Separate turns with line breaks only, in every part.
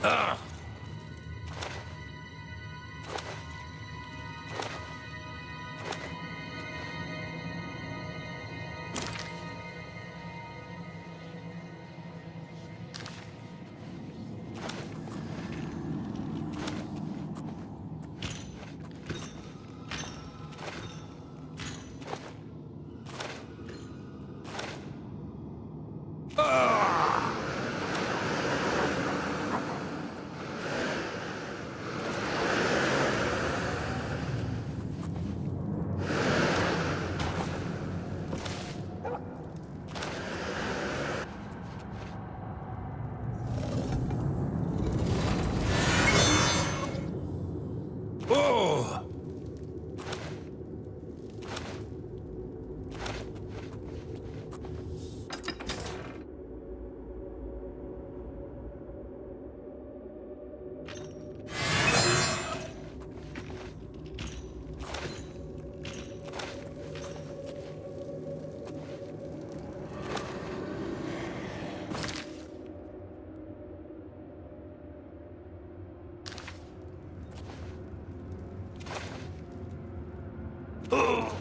Ah! Oh! Oh!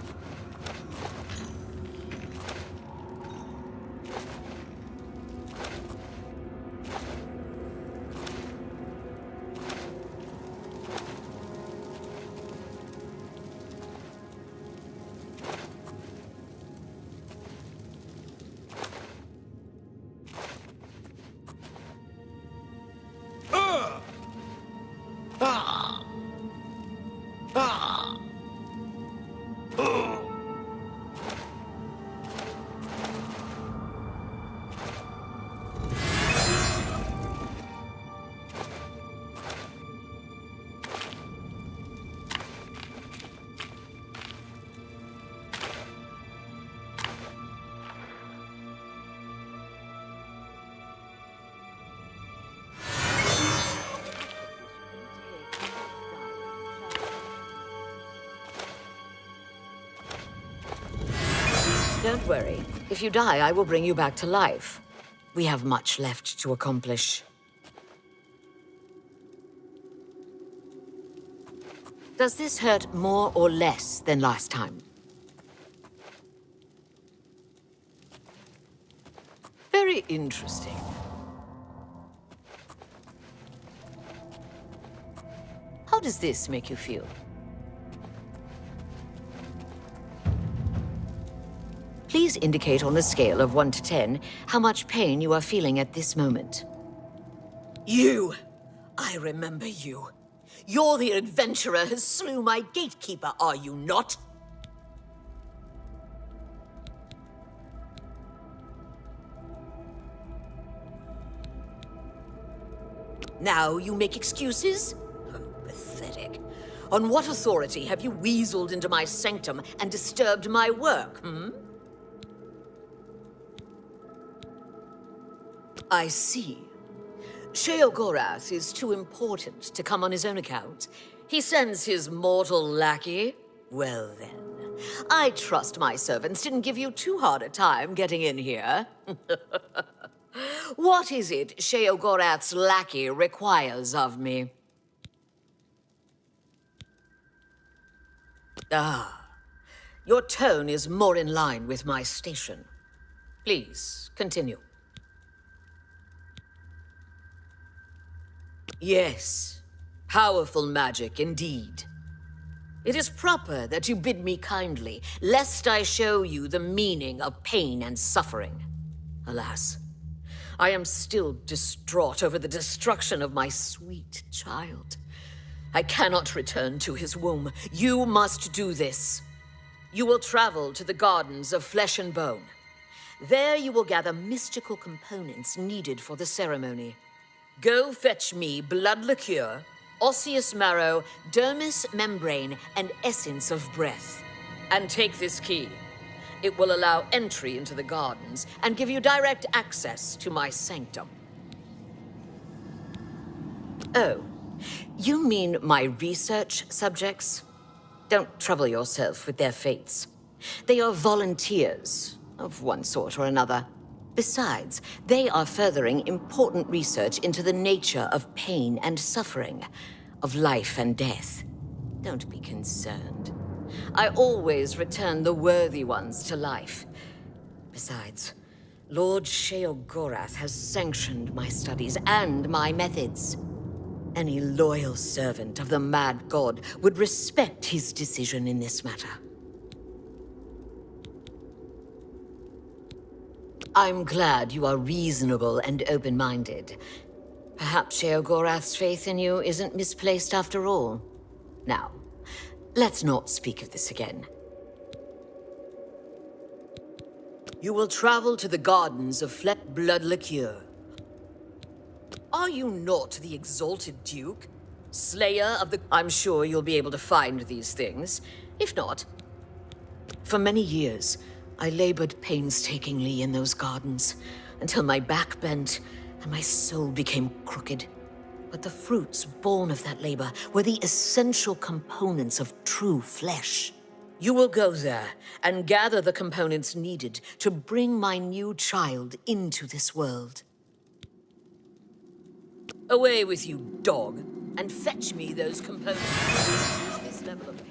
Ah! Ah! Ah! Oh!
Don't worry. If you die, I will bring you back to life. We have much left to accomplish. Does this hurt more or less than last time? Very interesting. How does this make you feel? Please indicate on a scale of 1 to 10 how much pain you are feeling at this moment. You! I remember you. You're the adventurer who slew my gatekeeper, are you not? Now you make excuses? Oh, pathetic. On what authority have you weaseled into my sanctum and disturbed my work, I see. Sheogorath is too important to come on his own account. He sends his mortal lackey. Well then, I trust my servants didn't give you too hard a time getting in here. What is it Sheogorath's lackey requires of me? Ah, your tone is more in line with my station. Please, continue. Yes, powerful magic indeed. It is proper that you bid me kindly, lest I show you the meaning of pain and suffering. Alas, I am still distraught over the destruction of my sweet child. I cannot return to his womb. You must do this. You will travel to the Gardens of Flesh and Bone. There you will gather mystical components needed for the ceremony. Go fetch me blood liqueur, osseous marrow, dermis membrane, and essence of breath. And take this key. It will allow entry into the gardens and give you direct access to my sanctum. Oh, you mean my research subjects? Don't trouble yourself with their fates. They are volunteers of one sort or another. Besides, they are furthering important research into the nature of pain and suffering, of life and death. Don't be concerned. I always return the worthy ones to life. Besides, Lord Sheogorath has sanctioned my studies and my methods. Any loyal servant of the Mad God would respect his decision in this matter. I'm glad you are reasonable and open-minded. Perhaps Sheogorath's faith in you isn't misplaced after all. Now, let's not speak of this again. You will travel to the gardens of Flet Blood Liqueur. Are you not the exalted Duke? Slayer of the... I'm sure you'll be able to find these things. If not... For many years, I labored painstakingly in those gardens, until my back bent and my soul became crooked. But the fruits born of that labor were the essential components of true flesh. You will go there and gather the components needed to bring my new child into this world. Away with you, dog, and fetch me those components. Use this level of pain.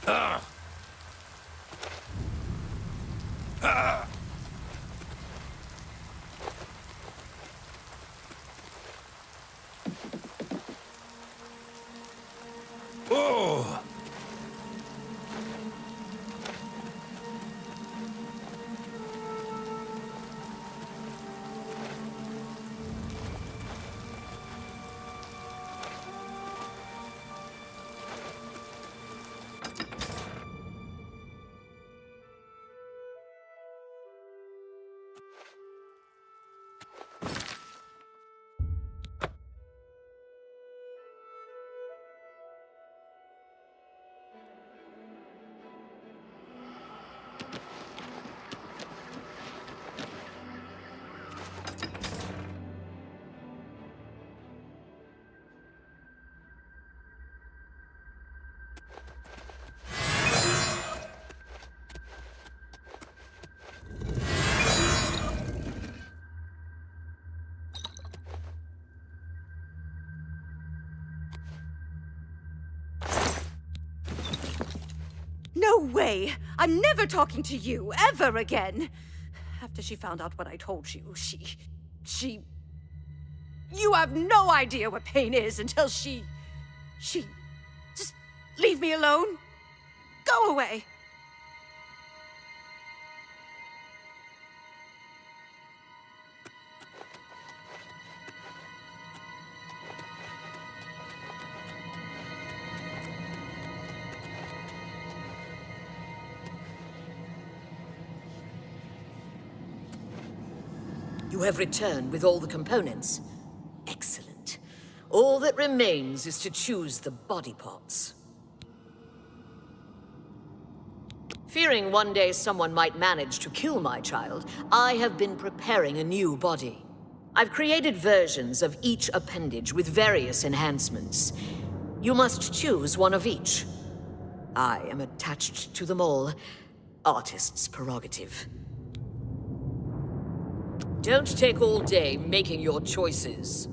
Oh!
No way! I'm never talking to you, ever again! After she found out what I told you, she... You have no idea what pain is until she... Just leave me alone. Go away.
You have returned with all the components. Excellent. All that remains is to choose the body parts. Fearing one day someone might manage to kill my child, I have been preparing a new body. I've created versions of each appendage with various enhancements. You must choose one of each. I am attached to them all. Artist's prerogative. Don't take all day making your choices.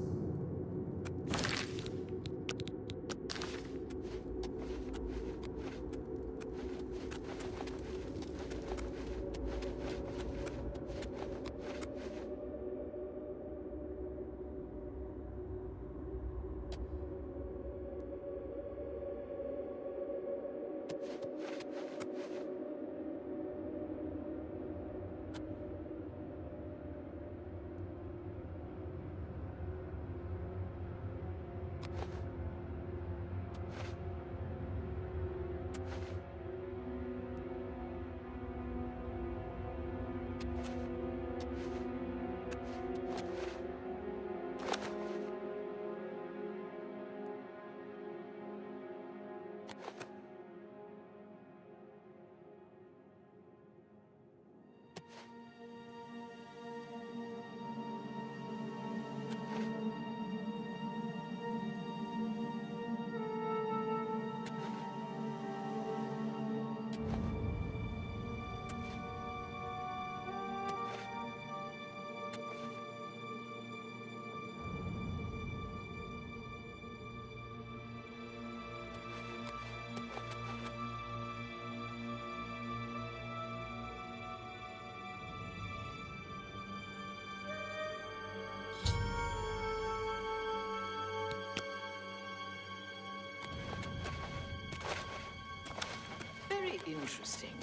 Very interesting.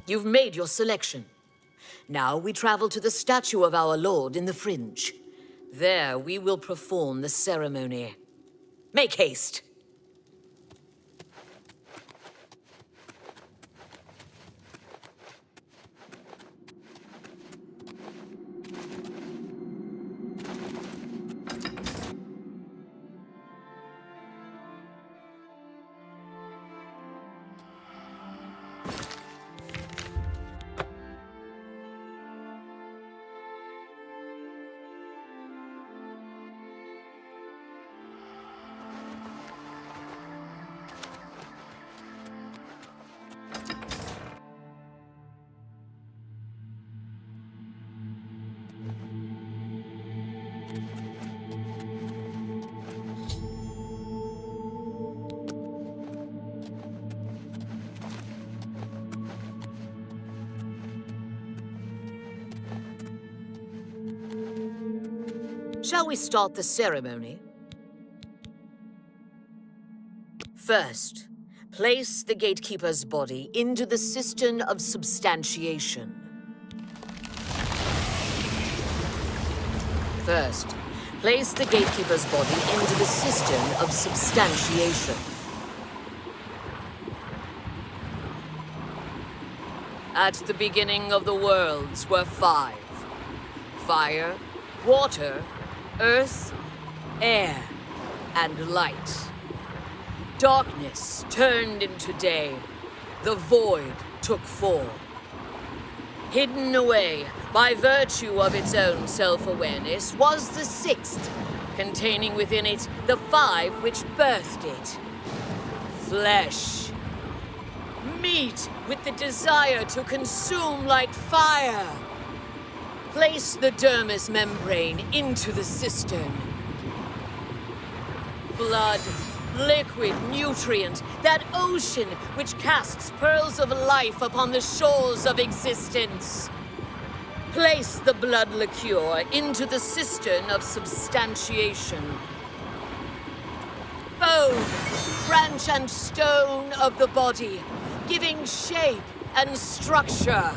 You've made your selection. Now we travel to the statue of our lord in the Fringe. There we will perform the ceremony. Make haste! Shall we start the ceremony? First, place the gatekeeper's body into the cistern of substantiation. First, place the gatekeeper's body into the cistern of substantiation. At the beginning of the worlds were 5. Fire, water, earth, air, and light. Darkness turned into day. The void took form. Hidden away by virtue of its own self-awareness was the 6th, containing within it the 5 which birthed it. Flesh. Meat with the desire to consume like fire. Place the dermis membrane into the cistern. Blood, liquid nutrient, that ocean which casts pearls of life upon the shores of existence. Place the blood liqueur into the cistern of substantiation. Bone, branch and stone of the body, giving shape and structure.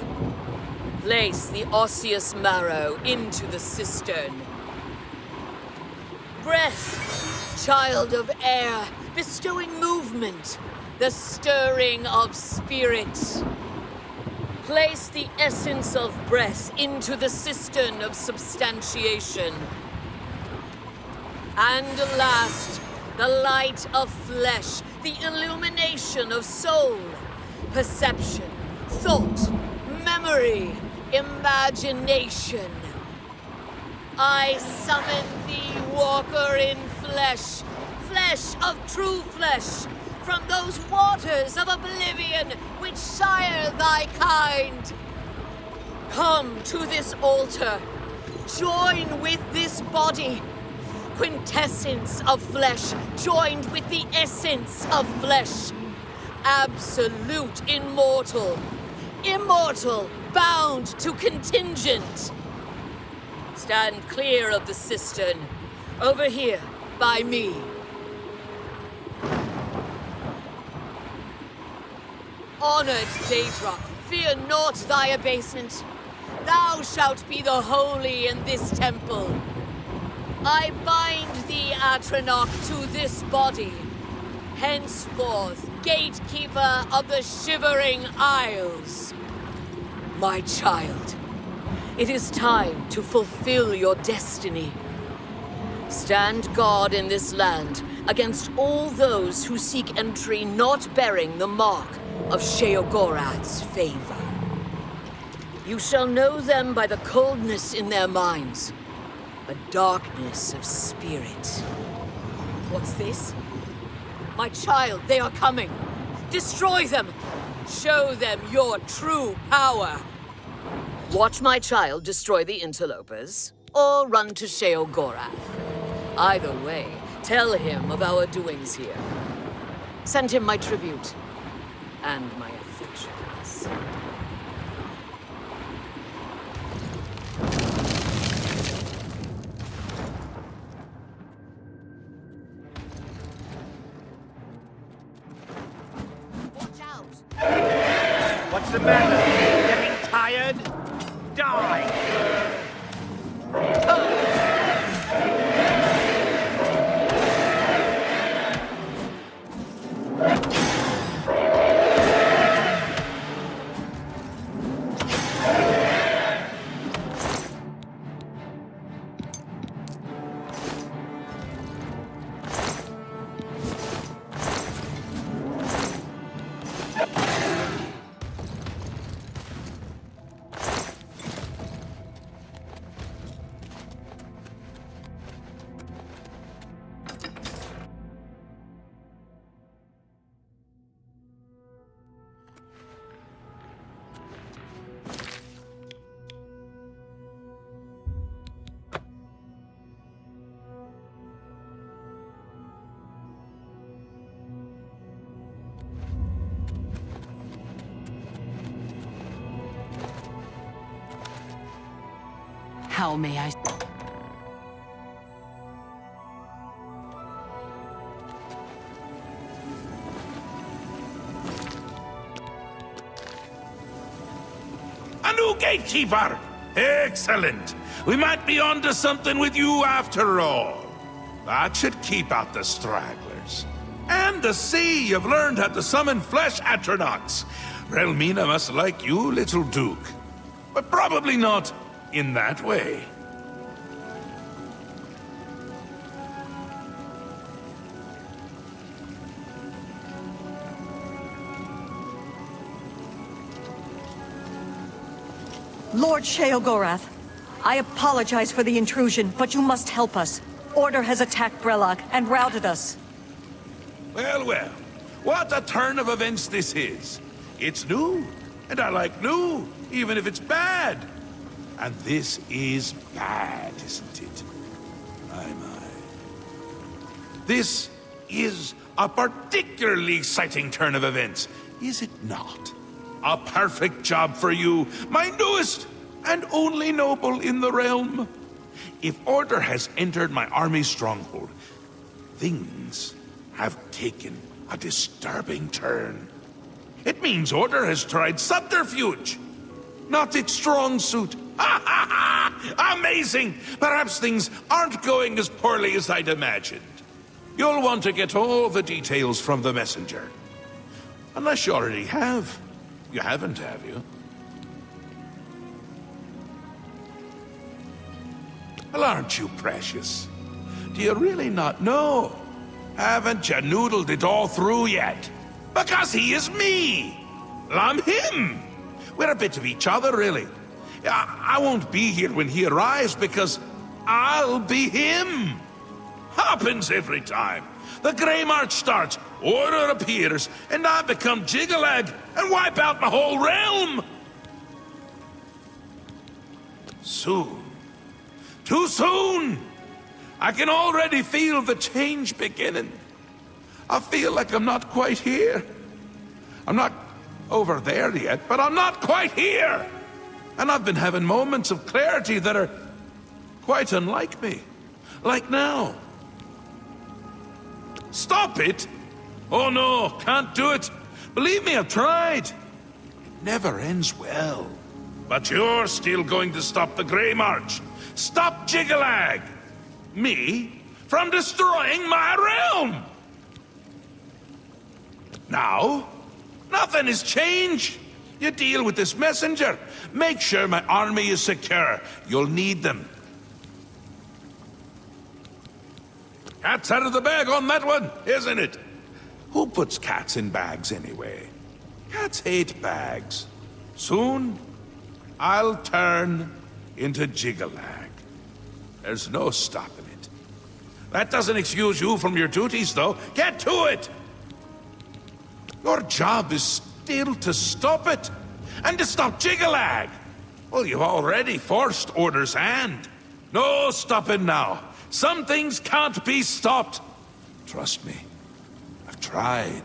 Place the osseous marrow into the cistern. Breath, child of air, bestowing movement, the stirring of spirit. Place the essence of breath into the cistern of substantiation. And last, the light of flesh, the illumination of soul, perception, thought, memory, imagination. I summon thee, walker in flesh, flesh of true flesh, from those waters of oblivion which sire thy kind. Come to this altar, join with this body, quintessence of flesh joined with the essence of flesh, absolute immortal, immortal bound to contingent. Stand clear of the cistern, over here by me. Honored Daedra, fear not thy abasement. Thou shalt be the holy in this temple. I bind thee, Atronach, to this body. Henceforth, gatekeeper of the Shivering Isles. My child, it is time to fulfill your destiny. Stand guard in this land against all those who seek entry not bearing the mark of Sheogorath's favor. You shall know them by the coldness in their minds, a darkness of spirit. What's this? My child, they are coming. Destroy them. Show them your true power. Watch my child destroy the interlopers, or run to Sheogorath. Either way, tell him of our doings here. Send him my tribute, and my affections. Watch out!
What's the matter? Getting tired? Die!
How may I... gatekeeper! Excellent! We might be onto something with you after all. That should keep out the stragglers. And to see you've learned how to summon flesh atronachs. Relmina must like you, little Duke. But probably not in that way.
Lord Sheogorath, I apologize for the intrusion, but you must help us. Order has attacked Brellock and routed us.
Well, well. What a turn of events this is. It's new, and I like new, even if it's bad. And this is bad, isn't it? My. This is a particularly exciting turn of events, is it not? A perfect job for you, my newest and only noble in the realm. If Order has entered my army's stronghold, things have taken a disturbing turn. It means Order has tried subterfuge, not its strong suit. Ha ha ha! Amazing! Perhaps things aren't going as poorly as I'd imagined. You'll want to get all the details from the messenger. Unless you already have. You haven't, have you? Well, aren't you precious? Do you really not know? Haven't you noodled it all through yet? Because he is me! Well, I'm him! We're a bit of each other, really. I won't be here when he arrives because I'll be him! Happens every time. The Grey March starts, Order appears, and I become Jiggalag and wipe out my whole realm! Soon. Too soon! I can already feel the change beginning. I feel like I'm not quite here. I'm not over there yet, but I'm not quite here! And I've been having moments of clarity that are quite unlike me. Like now. Stop it! Oh no, can't do it. Believe me, I've tried. It never ends well. But you're still going to stop the Grey March. Stop Jiggalag! Me? From destroying my realm! Now, nothing has changed. You deal with this messenger. Make sure my army is secure. You'll need them. Cat's out of the bag on that one, isn't it? Who puts cats in bags anyway? Cats hate bags. Soon, I'll turn into Jiggalag. There's no stopping it. That doesn't excuse you from your duties, though. Get to it! Your job is still to stop it. And to stop Jiggalag. Well, you've already forced Order's hand. No stopping now. Some things can't be stopped. Trust me. I've tried.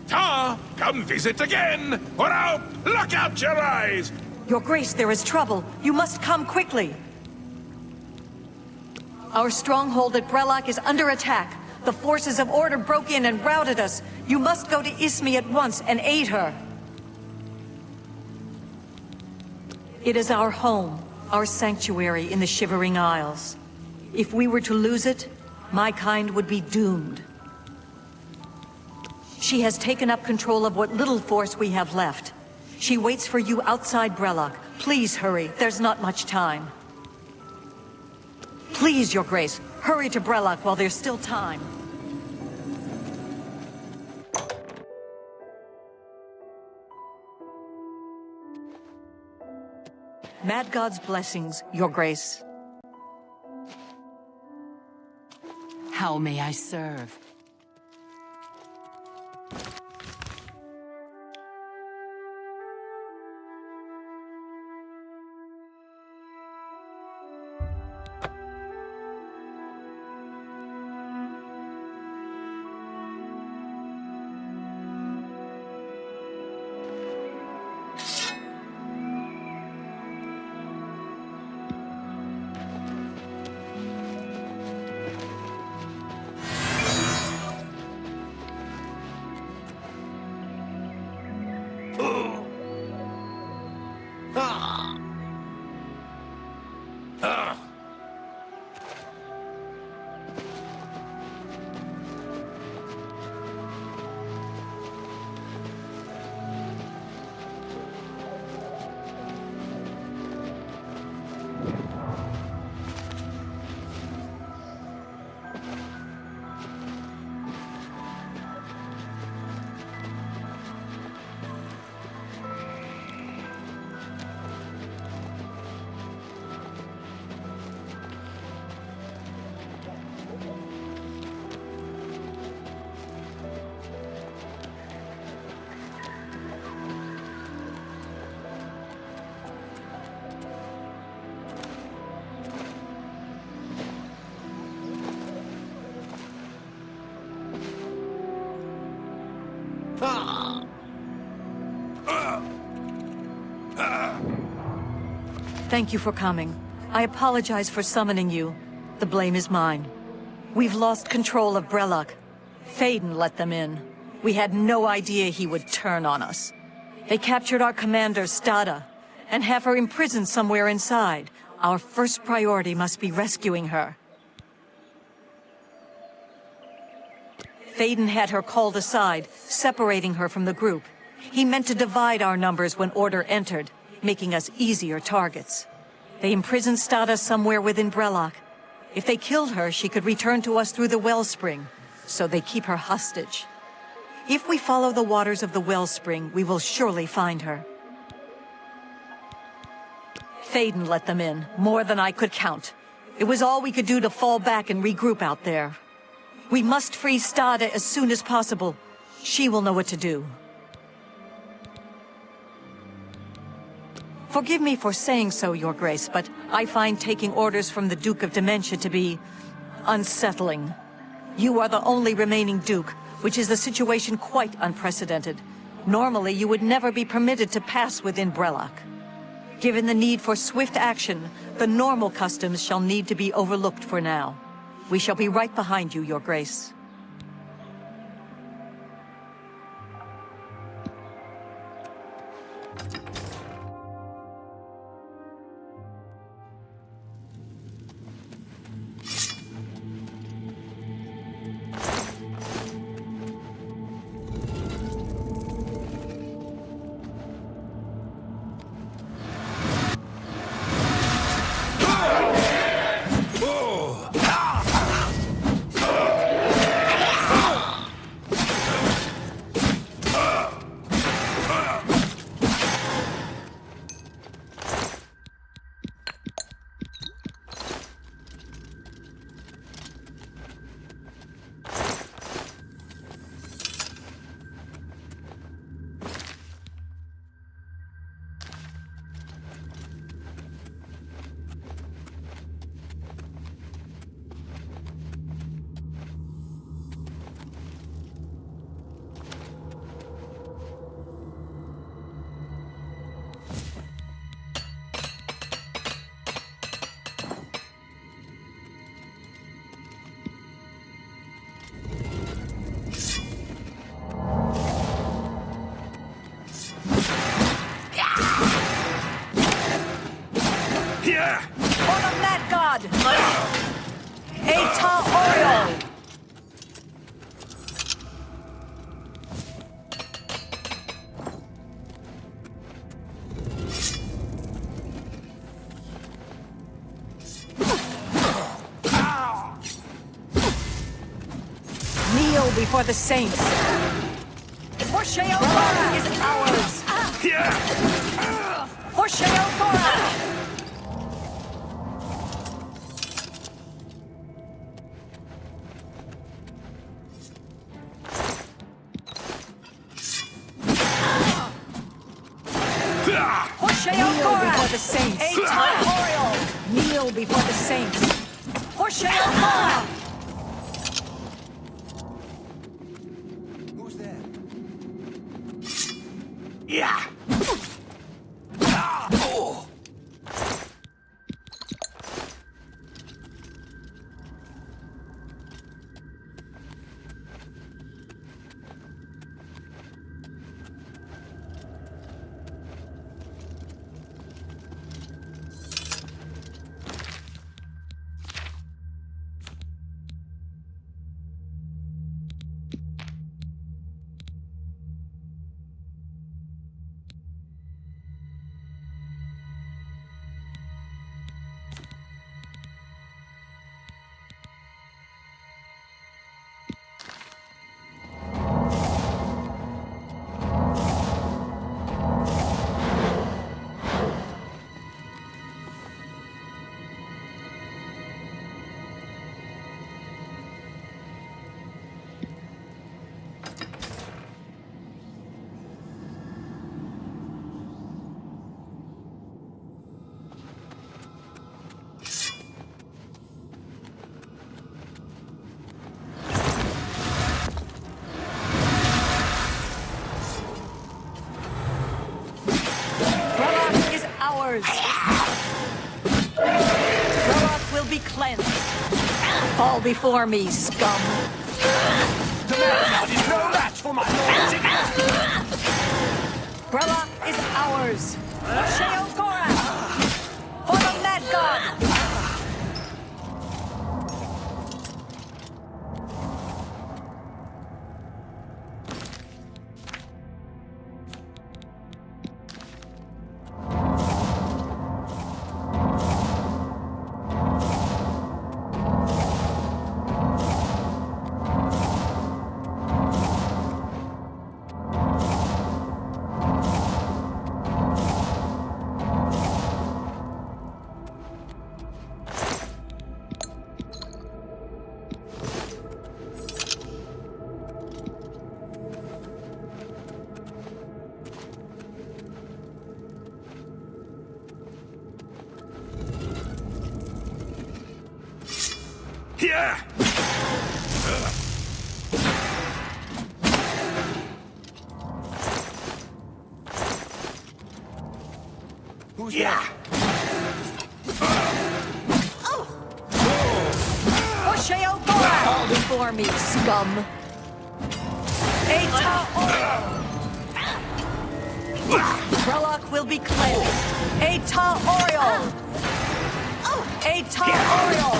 Ta! Come visit again, or I'll pluck out your eyes!
Your Grace, there is trouble. You must come quickly. Our stronghold at Brellock is under attack. The forces of Order broke in and routed us. You must go to Ismi at once and aid her. It is our home, our sanctuary in the Shivering Isles. If we were to lose it, my kind would be doomed. She has taken up control of what little force we have left. She waits for you outside Brellock. Please hurry, there's not much time. Please, Your Grace, hurry to Brellock while there's still time. Mad God's blessings, Your Grace.
How may I serve?
Thank you for coming. I apologize for summoning you. The blame is mine. We've lost control of Brellock. Thaden let them in. We had no idea he would turn on us. They captured our commander, Stada, and have her imprisoned somewhere inside. Our first priority must be rescuing her. Thaden had her called aside, separating her from the group. He meant to divide our numbers when order entered, making us easier targets. They imprisoned Stada somewhere within Brellock. If they killed her, she could return to us through the wellspring, so they keep her hostage. If we follow the waters of the wellspring, we will surely find her. Thaden let them in, more than I could count. It was all we could do to fall back and regroup out there. We must free Stada as soon as possible. She will know what to do. Forgive me for saying so, Your Grace, but I find taking orders from the Duke of Dementia to be unsettling. You are the only remaining Duke, which is a situation quite unprecedented. Normally, you would never be permitted to pass within Brellock. Given the need for swift action, the normal customs shall need to be overlooked for now. We shall be right behind you, Your Grace. For the Mad God! Eta Oriol! Kneel before the saints! For Sheoldora is ours! For Sheoldora! Kneel before the saints! Kneel before the saints! For Sheoldora!
Who's there?
Yeah!
ours! Relok will be cleansed. Fall before me, scum.
The Mad is no match for my lord Sigmund!
Relok is ours. Sheokora! For the Mad God!
Yeah!
Who's
Yeah!
For Sheokora! Fall before me, scum. Eta Oriol! Relok will be cleansed. Eta Oriol! Eta Oriol!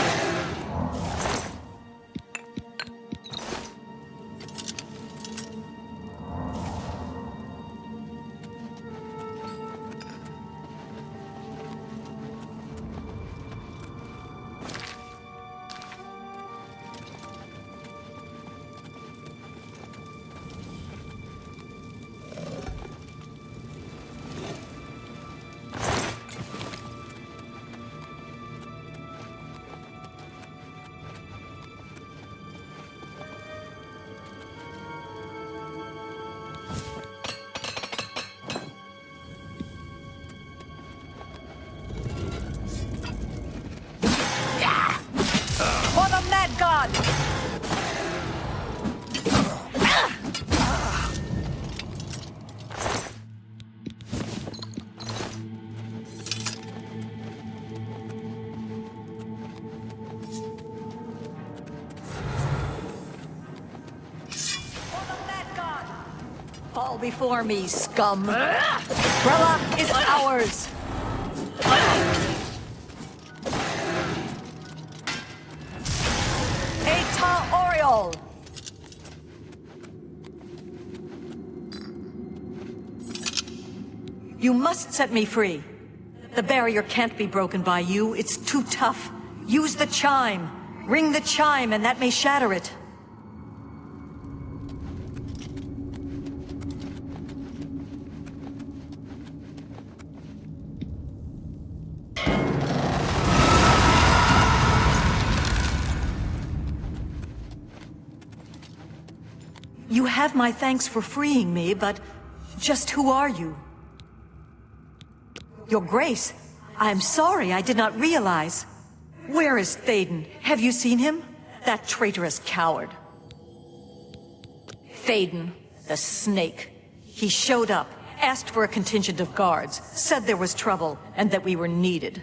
For the Mad God! Fall before me, scum. Relok is ours. Eta Oriol. You must set me free. The barrier can't be broken by you. It's too tough. Use the chime. Ring the chime, and that may shatter it. You have my thanks for freeing me, but just who are you? Your Grace, I'm sorry, I did not realize. Where is Thaden? Have you seen him? That traitorous coward. Thaden, the snake. He showed up, asked for a contingent of guards, said there was trouble, and that we were needed.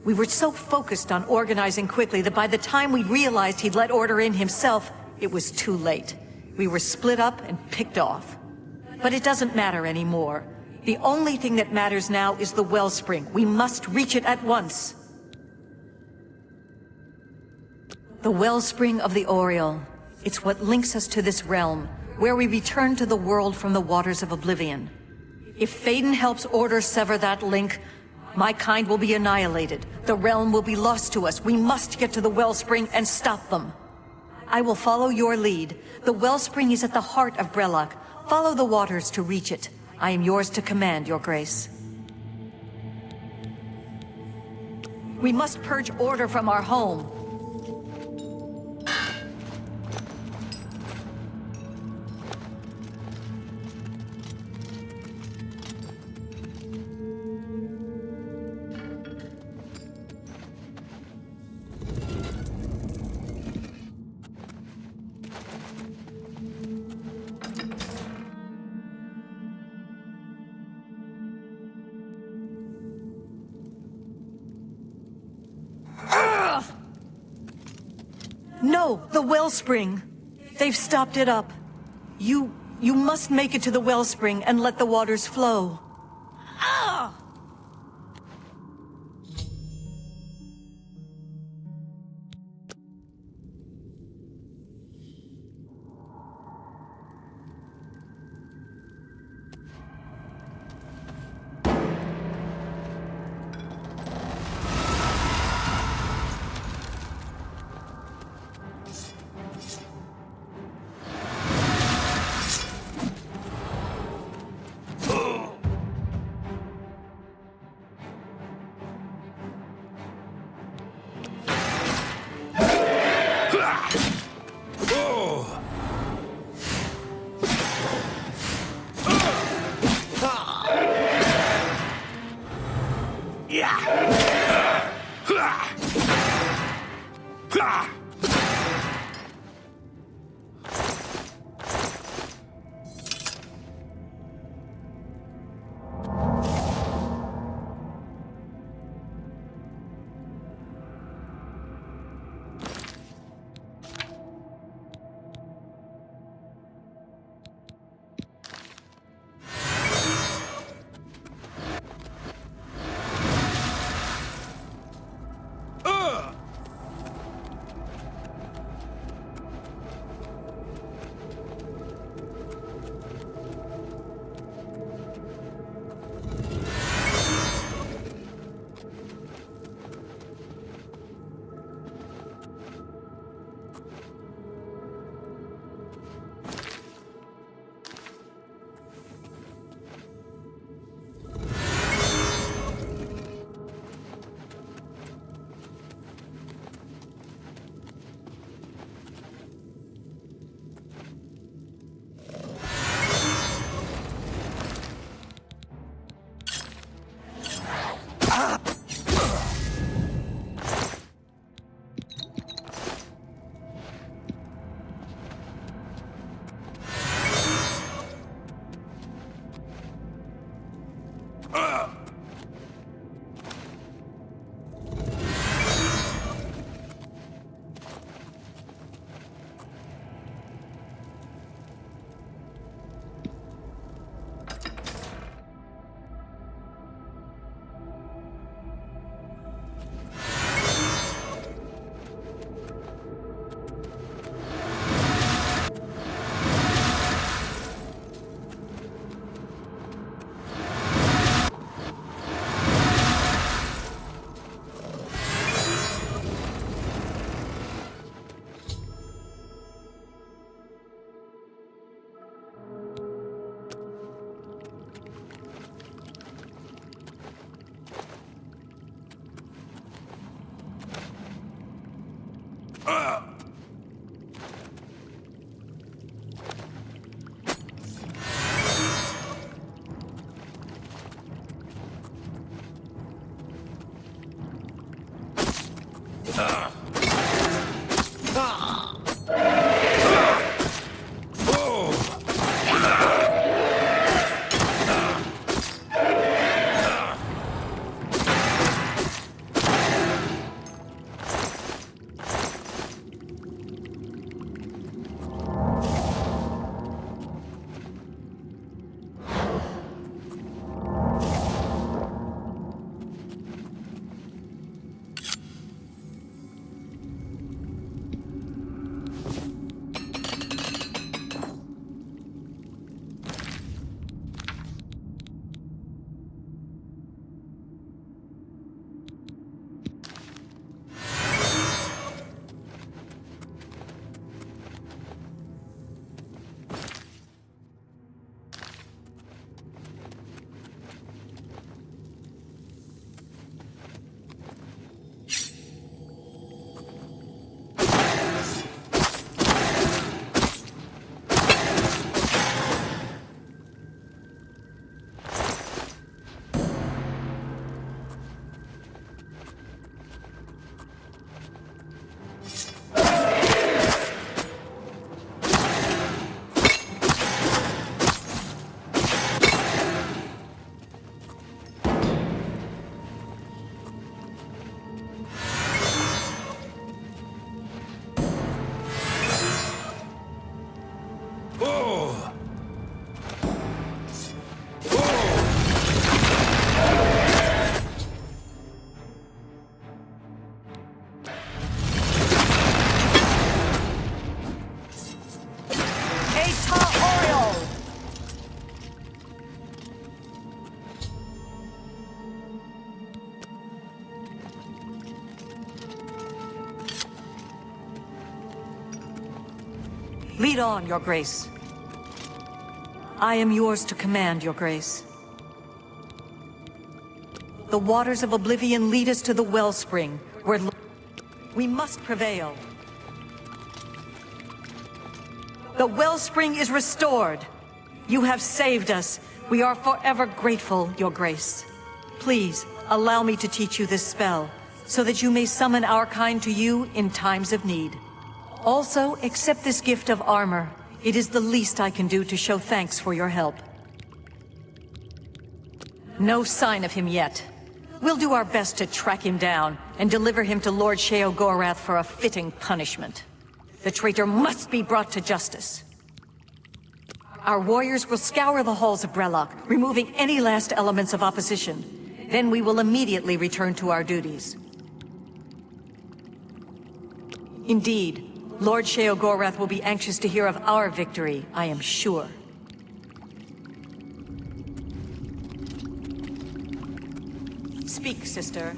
We were so focused on organizing quickly that by the time we realized he'd let order in himself, it was too late. We were split up and picked off. But it doesn't matter anymore. The only thing that matters now is the wellspring. We must reach it at once. The wellspring of the Oriol. It's what links us to this realm, where we return to the world from the waters of Oblivion. If Thaden helps Order sever that link, my kind will be annihilated. The realm will be lost to us. We must get to the wellspring and stop them. I will follow your lead. The wellspring is at the heart of Brelok. Follow the waters to reach it. I am yours to command, Your Grace. We must purge Order from our home. No, the wellspring. They've stopped it up. You must make it to the wellspring and let the waters flow. Ah!
Oh!
Lead on, Your Grace. I am yours to command, Your Grace. The waters of Oblivion lead us to the wellspring, where we must prevail. The wellspring is restored. You have saved us. We are forever grateful, Your Grace. Please, allow me to teach you this spell, so that you may summon our kind to you in times of need. Also, accept this gift of armor. It is the least I can do to show thanks for your help. No sign of him yet. We'll do our best to track him down and deliver him to Lord Sheogorath for a fitting punishment. The traitor must be brought to justice. Our warriors will scour the halls of Brellock, removing any last elements of opposition. Then we will immediately return to our duties. Indeed, Lord Sheogorath will be anxious to hear of our victory, I am sure. Speak, sister.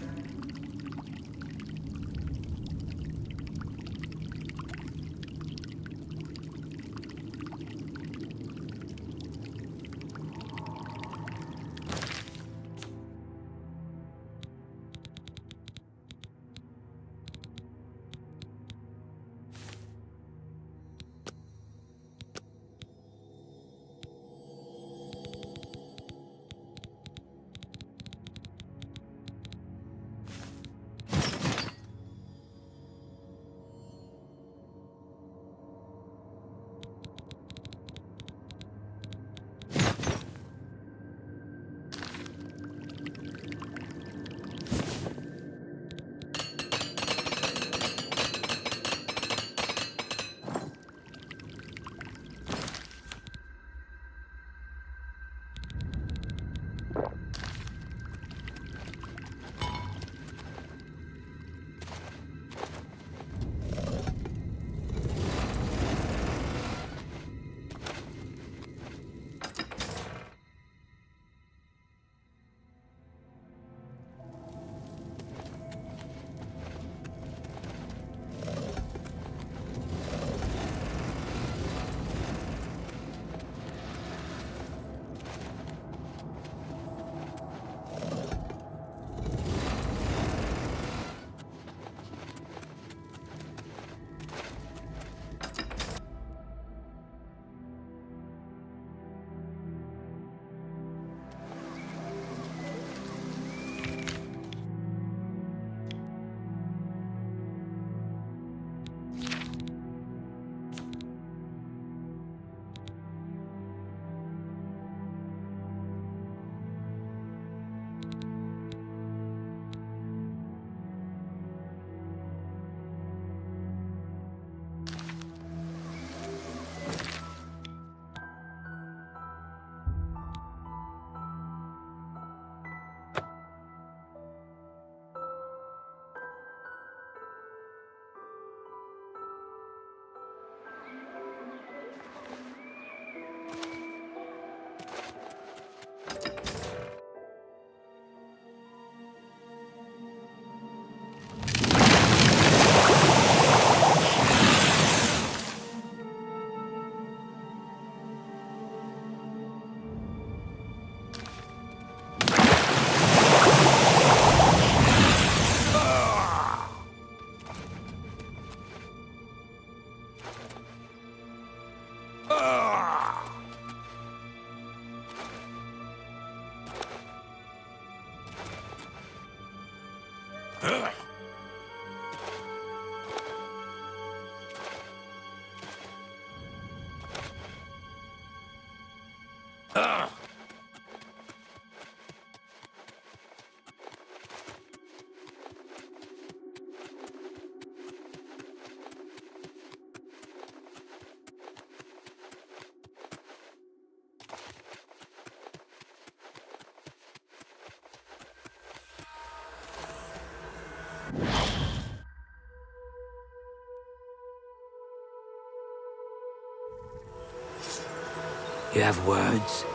You have words?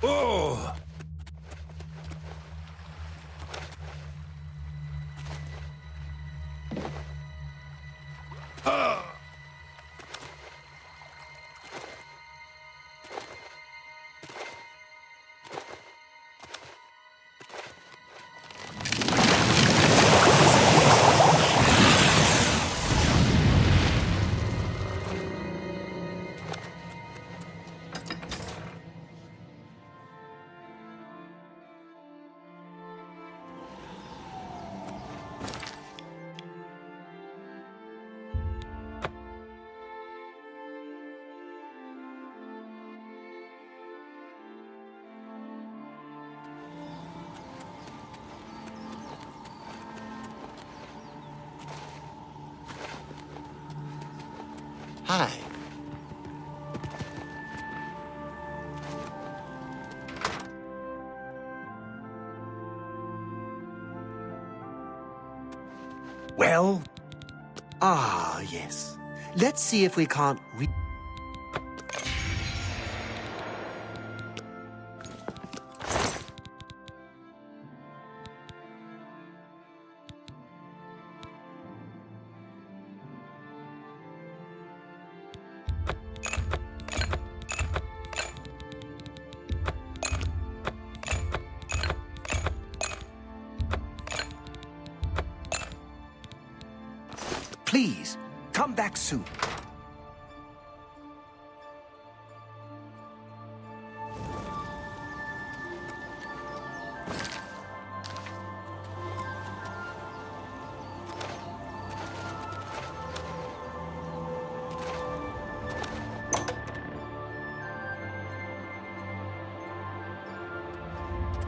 Oh!
Hi. Well? Ah, yes. Let's see if we can't Please, Come back soon.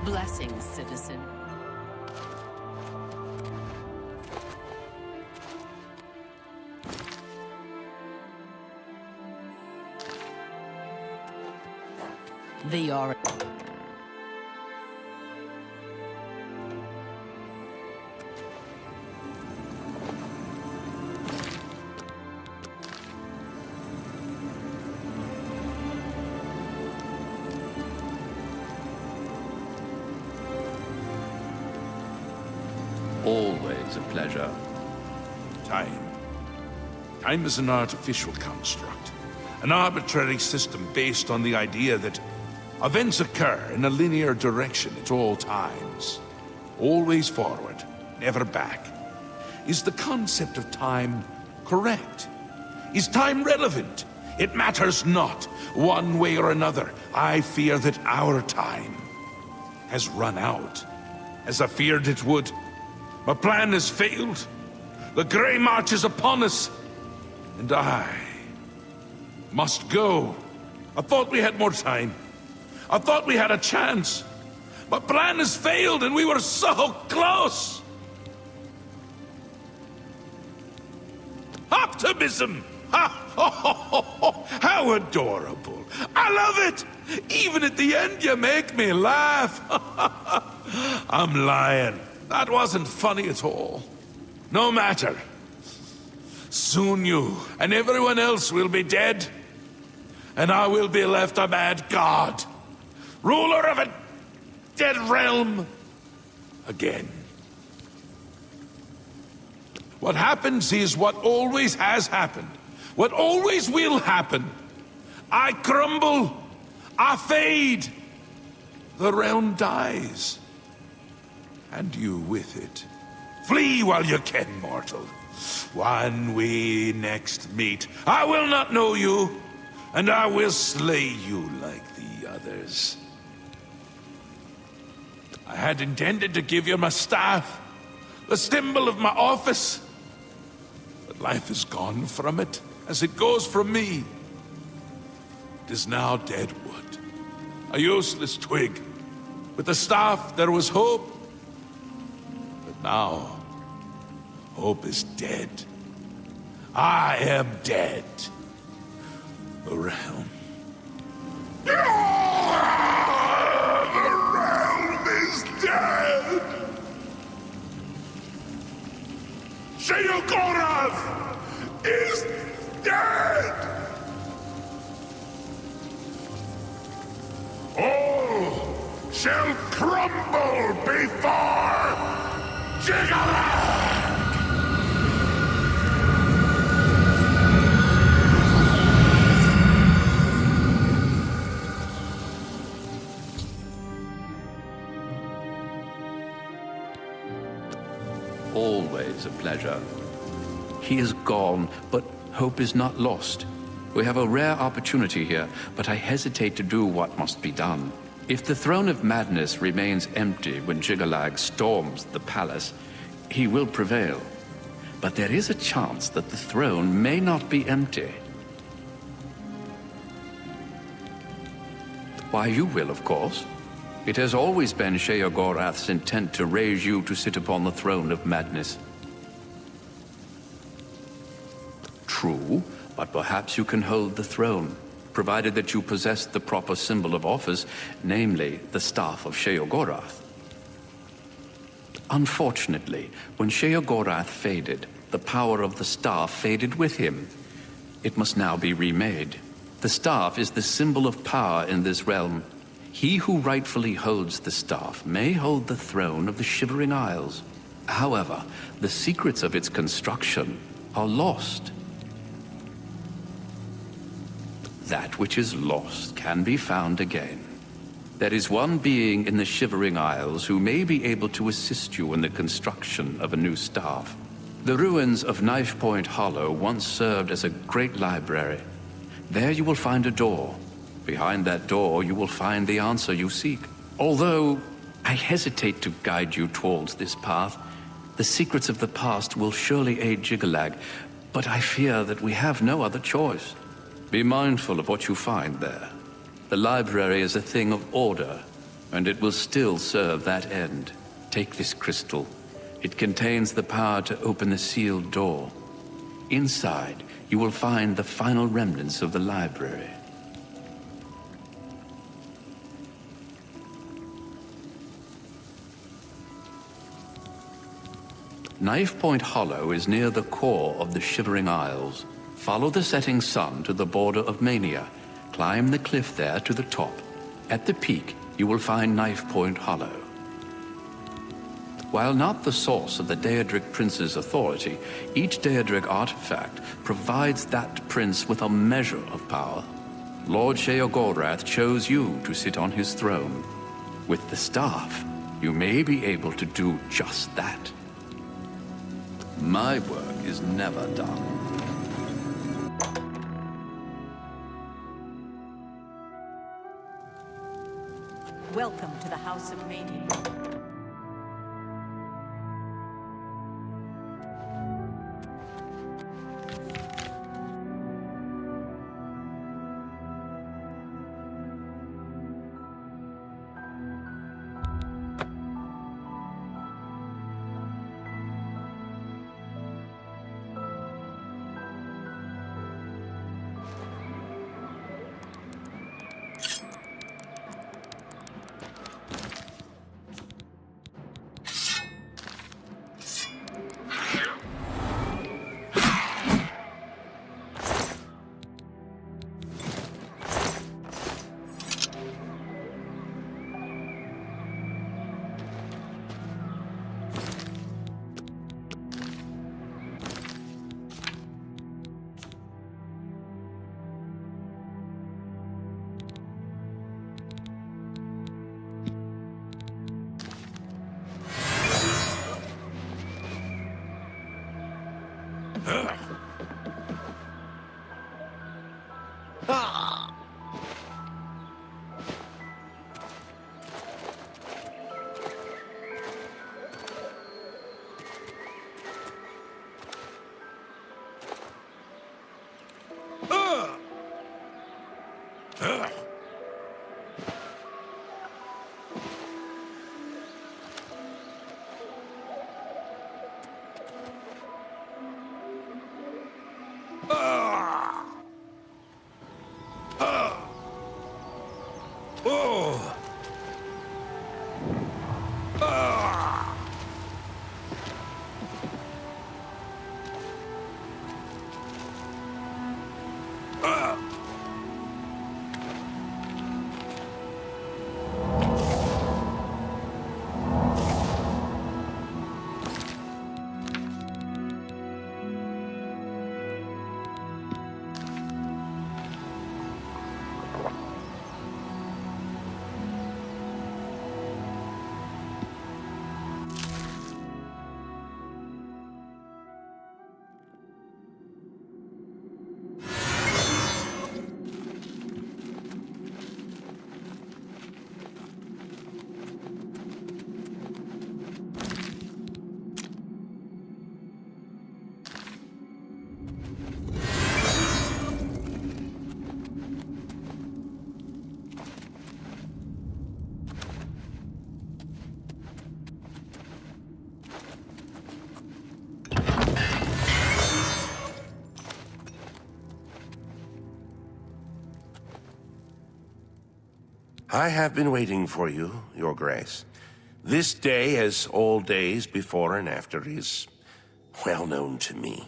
Blessings, citizen. The
Always a pleasure.
Time. Time is an artificial construct. An arbitrary system based on the idea that events occur in a linear direction at all times. Always forward, never back. Is the concept of time correct? Is time relevant? It matters not, one way or another. I fear that our time has run out, as I feared it would. My plan has failed. The Grey March is upon us, and I must go. I thought we had more time. I thought we had a chance. My plan has failed, and we were so close. Optimism! How adorable. I love it. Even at the end, you make me laugh. I'm lying. That wasn't funny at all. No matter. Soon you and everyone else will be dead, and I will be left a mad god, ruler of a dead realm again. What happens is what always has happened, what always will happen. I crumble, I fade, the realm dies, and you with it. Flee while you can, mortal. When we next meet, I will not know you, and I will slay you like the others. I had intended to give you my staff, the symbol of my office, but life is gone from it, as it goes from me. It is now dead wood, a useless twig. With the staff there was hope, but now hope is dead. I am dead. The realm. The realm is dead! Sheogorath is dead! All shall crumble before Jigalath!
Always a pleasure. He is gone, but hope is not lost. We have a rare opportunity here, but I hesitate to do what must be done. If the Throne of Madness remains empty when Jigalag storms the palace, he will prevail. But there is a chance that the throne may not be empty. Why, you will, of course. It has always been Sheogorath's intent to raise you to sit upon the Throne of Madness. True, but perhaps you can hold the throne, provided that you possess the proper symbol of office, namely the Staff of Sheogorath. Unfortunately, when Sheogorath faded, the power of the staff faded with him. It must now be remade. The staff is the symbol of power in this realm. He who rightfully holds the staff may hold the throne of the Shivering Isles. However, the secrets of its construction are lost. That which is lost can be found again. There is one being in the Shivering Isles who may be able to assist you in the construction of a new staff. The ruins of Knife Point Hollow once served as a great library. There you will find a door. Behind that door, you will find the answer you seek. Although I hesitate to guide you towards this path, the secrets of the past will surely aid Jiggalag, but I fear that we have no other choice. Be mindful of what you find there. The library is a thing of order, and it will still serve that end. Take this crystal. It contains the power to open the sealed door. Inside, you will find the final remnants of the library. Knife Point Hollow is near the core of the Shivering Isles. Follow the setting sun to the border of Mania. Climb the cliff there to the top. At the peak, you will find Knife Point Hollow. While not the source of the Daedric Prince's authority, each Daedric artifact provides that prince with a measure of power. Lord Sheogorath chose you to sit on his throne. With the staff, you may be able to do just that. My work is never done.
Welcome to the House of Mania.
I have been waiting for you, Your Grace. This day, as all days before and after, is well known to me.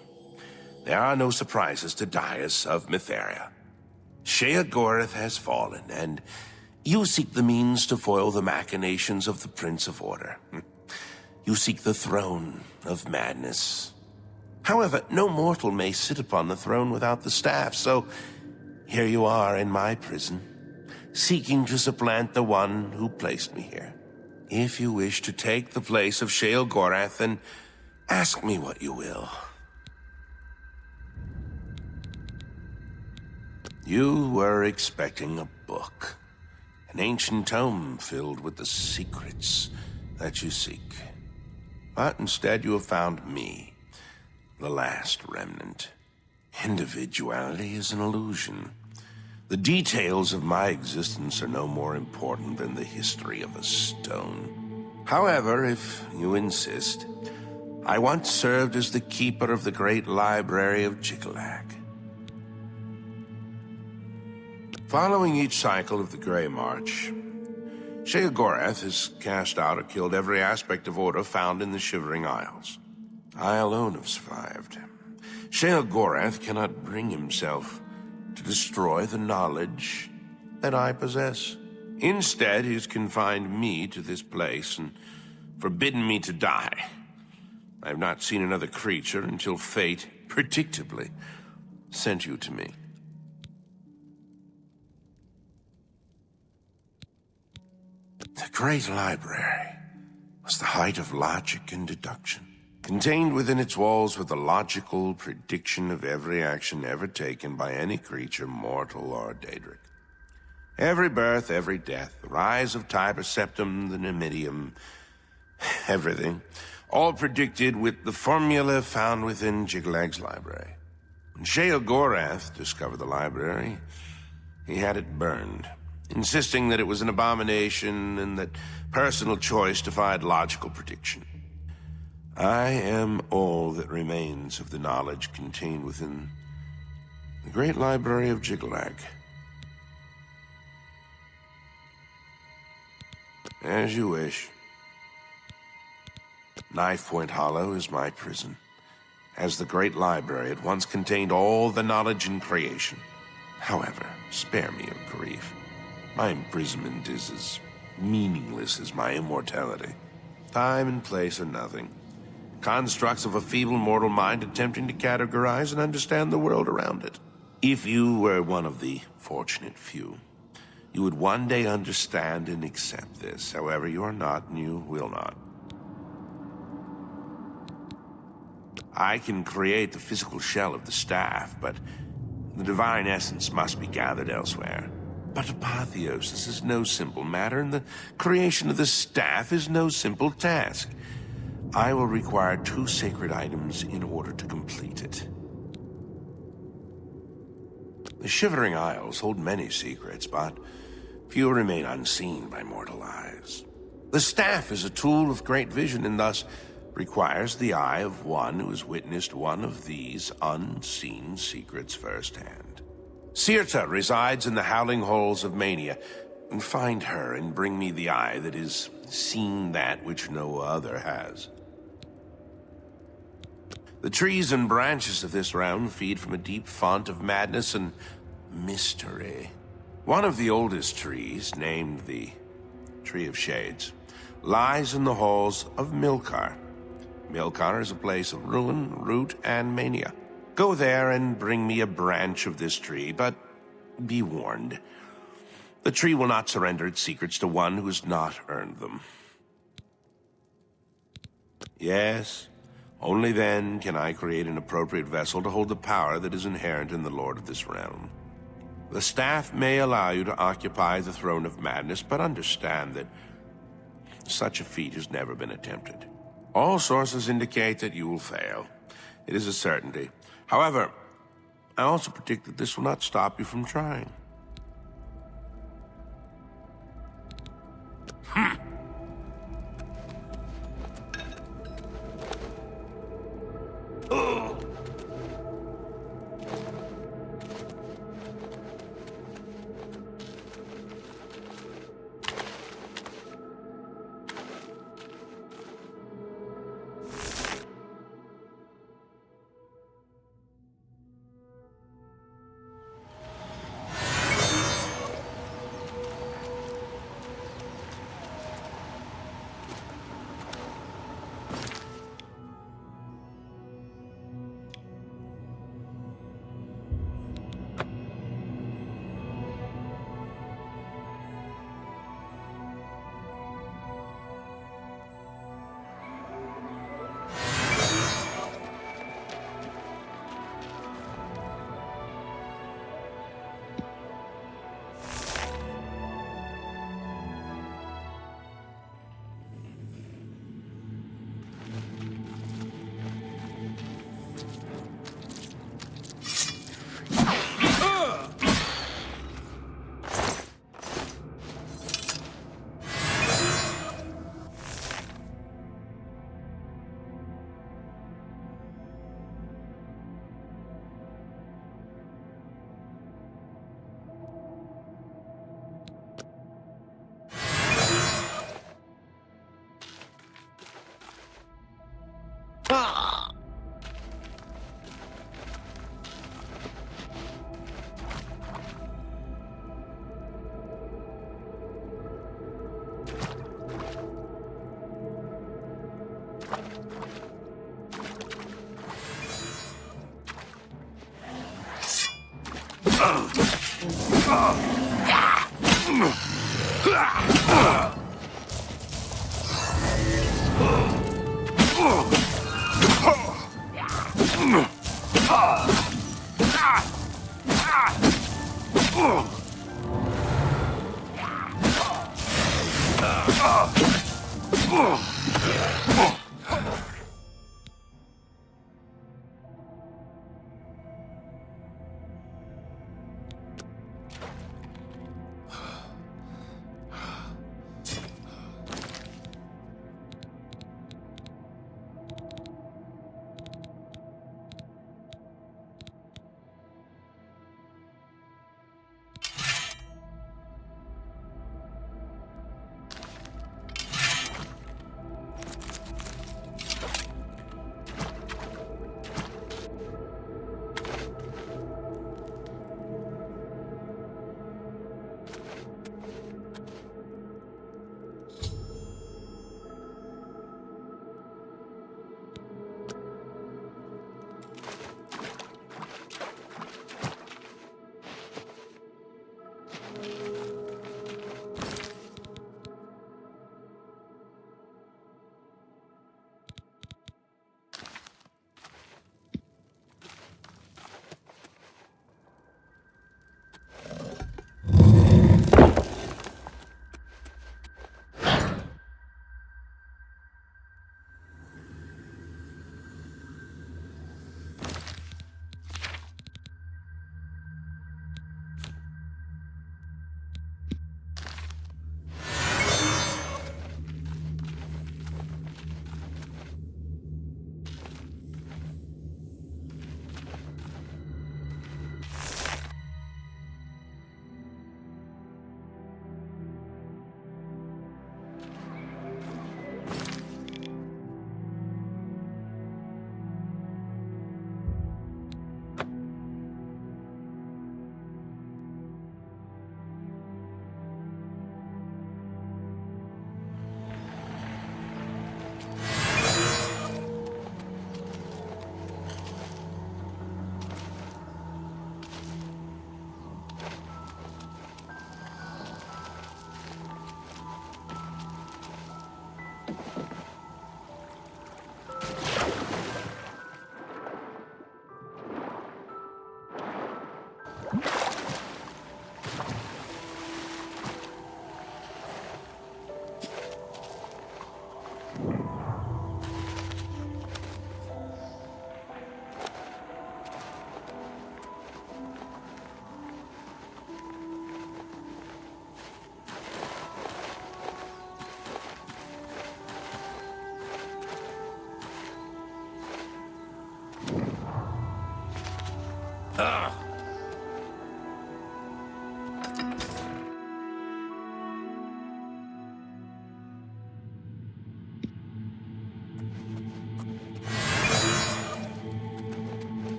There are no surprises to Dias of Mytheria. Sheogorath has fallen, and you seek the means to foil the machinations of the Prince of Order. You seek the throne of madness. However, no mortal may sit upon the throne without the staff, so here you are in my prison, seeking to supplant the one who placed me here. If you wish to take the place of Sheogorath, then Ask me what you will. You were expecting a book. An ancient tome filled with the secrets that you seek. But instead you have found me, the last remnant. Individuality is an illusion. The details of my existence are no more important than the history of a stone. However, if you insist, I once served as the keeper of the great library of Jiglag. Following each cycle of the Grey March, Sheogorath has cast out or killed every aspect of order found in the Shivering Isles. I alone have survived. Sheogorath cannot bring himself to destroy the knowledge that I possess. Instead, he's confined me to this place and forbidden me to die. I have not seen another creature until fate, predictably, sent you to me. The Great Library was the height of logic and deduction. Contained within its walls were the logical prediction of every action ever taken by any creature, mortal or Daedric. Every birth, every death, the rise of Tiber Septim, the Numidium, everything, all predicted with the formula found within Jiglag's library. When Sheogorath discovered the library, he had it burned, insisting that it was an abomination and that personal choice defied logical prediction. I am all that remains of the knowledge contained within the great library of Jiglag. As you wish. Knife Point Hollow is my prison, as the great library at once contained all the knowledge in creation. However, spare me your grief. My imprisonment is as meaningless as my immortality. Time and place are nothing. Constructs of a feeble mortal mind attempting to categorize and understand the world around it. If you were one of the fortunate few, you would one day understand and accept this. However, you are not, and you will not. I can create the physical shell of the staff, but the divine essence must be gathered elsewhere. But apotheosis is no simple matter, and the creation of the staff is no simple task. I will require 2 sacred items in order to complete it. The Shivering Isles hold many secrets, but few remain unseen by mortal eyes. The staff is a tool of great vision, and thus requires the eye of one who has witnessed one of these unseen secrets firsthand. Sirta resides in the howling halls of Mania. Find her and bring me the eye that has seen that which no other has. The trees and branches of this realm feed from a deep font of madness and mystery. One of the oldest trees, named the Tree of Shades, lies in the halls of Milkar. Milkar is a place of ruin, root, and mania. Go there and bring me a branch of this tree, but be warned. The tree will not surrender its secrets to one who has not earned them. Yes, only then can I create an appropriate vessel to hold the power that is inherent in the Lord of this realm. The staff may allow you to occupy the throne of madness, but understand that such a feat has never been attempted. All sources indicate that you will fail. It is a certainty. However, I also predict that this will not stop you from trying.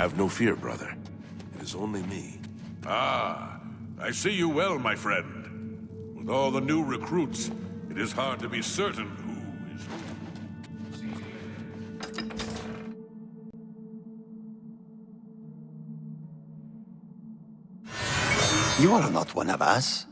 Have no fear, brother. It is only me.
Ah, I see you well, my friend. With all the new recruits, it is hard to be certain who is who.
You are not one of us.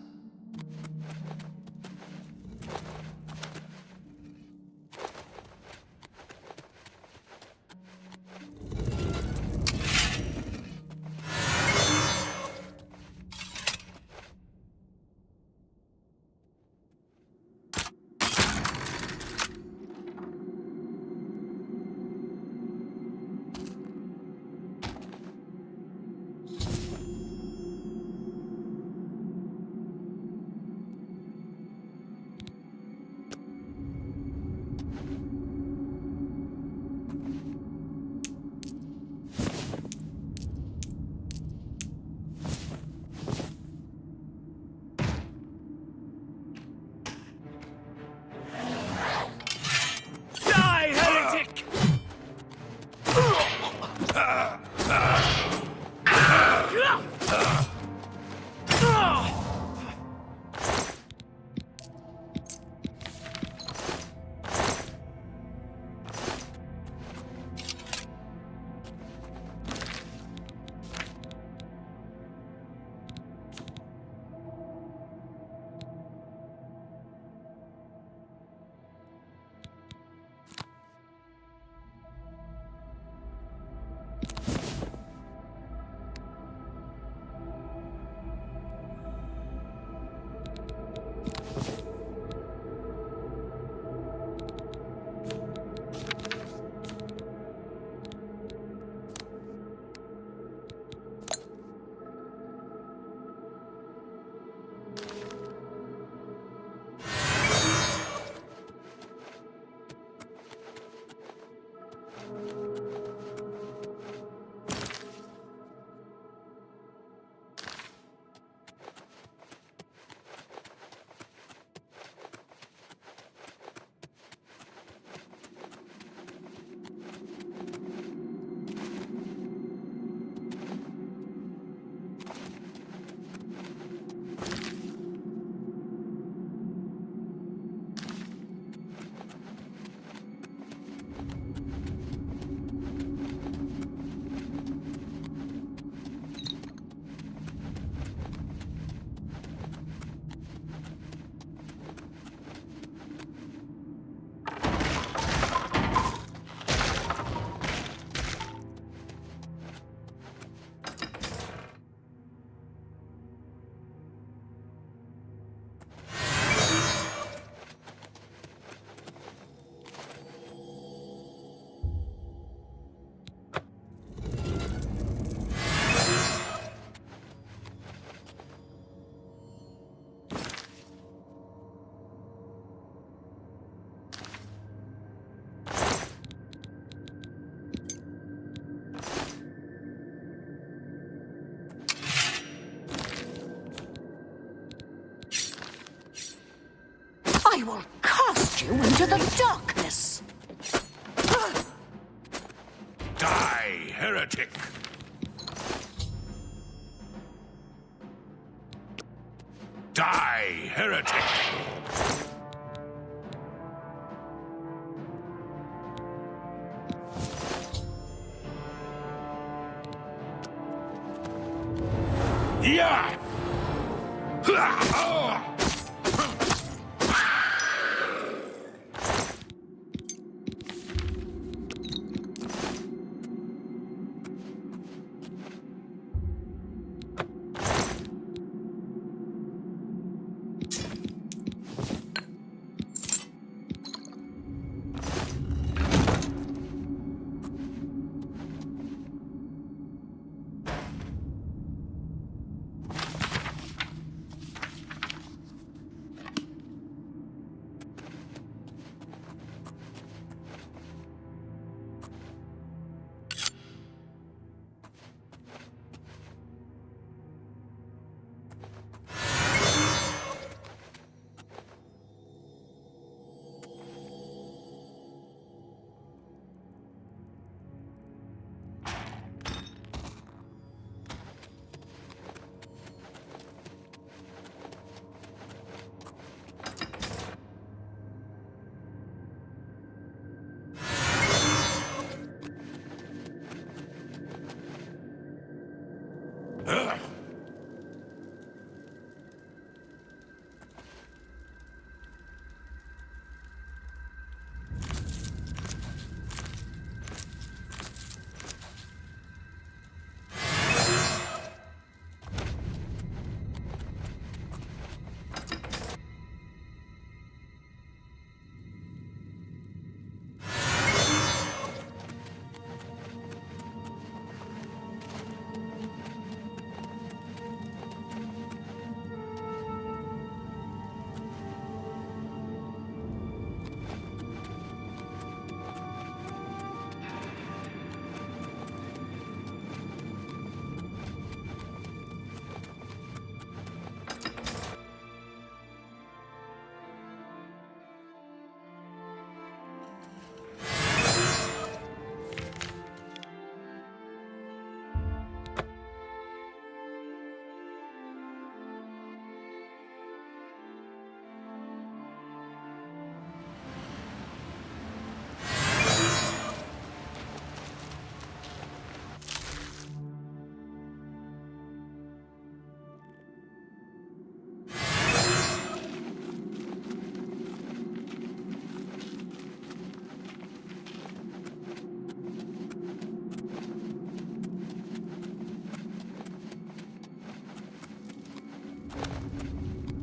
I will cast you into the darkness.
Die, heretic! Die, heretic! Yeah!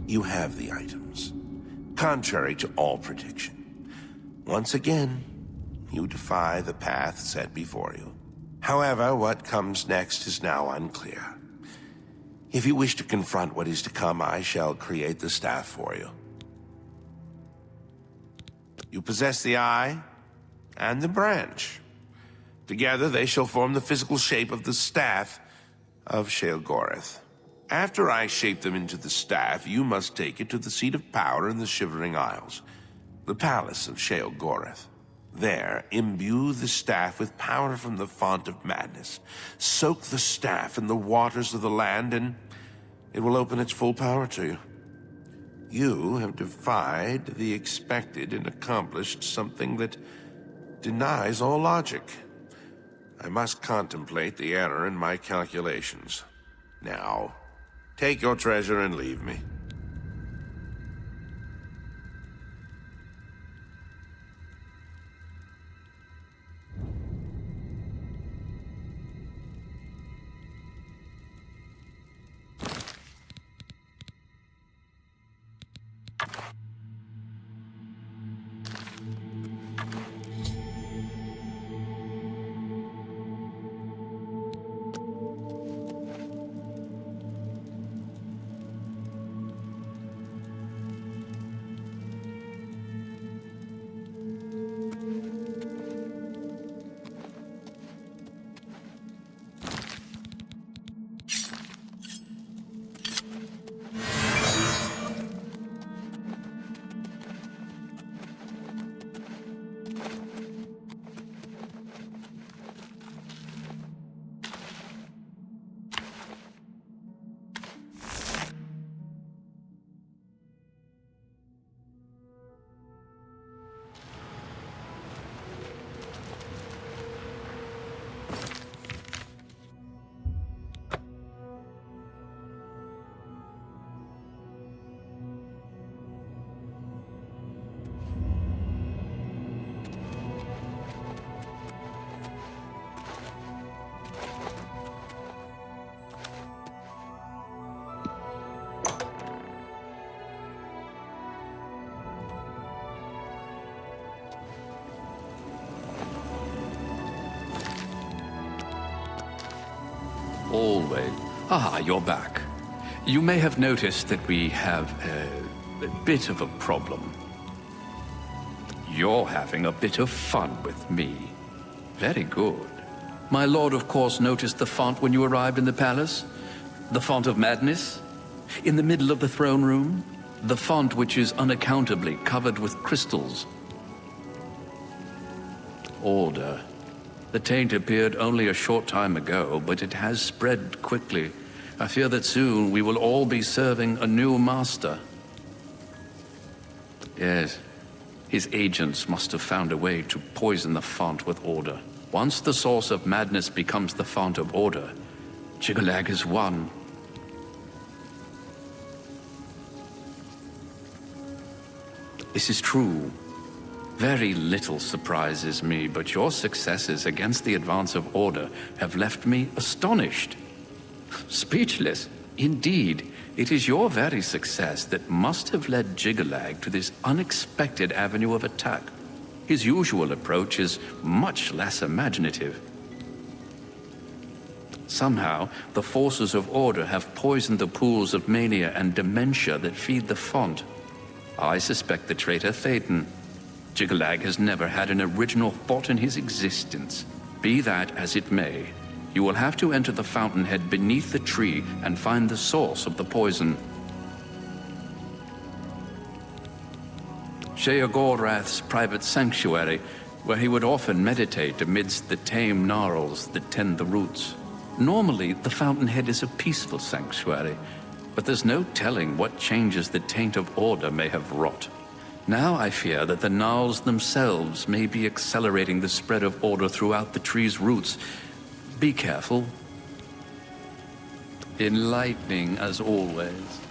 You have the items, contrary to all prediction. Once again, you defy the path set before you. However, what comes next is now unclear. If you wish to confront what is to come, I shall create the staff for you. You possess the eye and the branch. Together, they shall form the physical shape of the staff of Sheol-Goreth. After I shape them into the staff, you must take it to the seat of power in the Shivering Isles, the palace of Sheol-Goreth. There, imbue the staff with power from the font of madness. Soak the staff in the waters of the land, and it will open its full power to you. You have defied the expected and accomplished something that denies all logic. I must contemplate the error in my calculations. Now, take your treasure and leave me.
always. Ah, you're back. You may have noticed that we have a bit of a problem. You're having a bit of fun with me. Very good. My lord, of course, noticed the font when you arrived in the palace? The font of madness? In the middle of the throne room? The font which is unaccountably covered with crystals. Order. The taint appeared only a short time ago, but it has spread quickly. I fear that soon we will all be serving a new master. Yes. His agents must have found a way to poison the font with order. Once the source of madness becomes the font of order, Jiggalag is won. This is true. Very little surprises me, but your successes against the advance of order have left me astonished. Speechless. Indeed, it is your very success that must have led Jiggalag to this unexpected avenue of attack. His usual approach is much less imaginative. Somehow, the forces of order have poisoned the pools of mania and dementia that feed the font. I suspect the traitor Phaeton. Jiggalag has never had an original thought in his existence. Be that as it may, you will have to enter the fountainhead beneath the tree and find the source of the poison. Sheogorath's private sanctuary, where he would often meditate amidst the tame gnarls that tend the roots. Normally, the fountainhead is a peaceful sanctuary, but there's no telling what changes the taint of order may have wrought. Now I fear that the gnarls themselves may be accelerating the spread of order throughout the tree's roots. Be careful. Enlightening as always.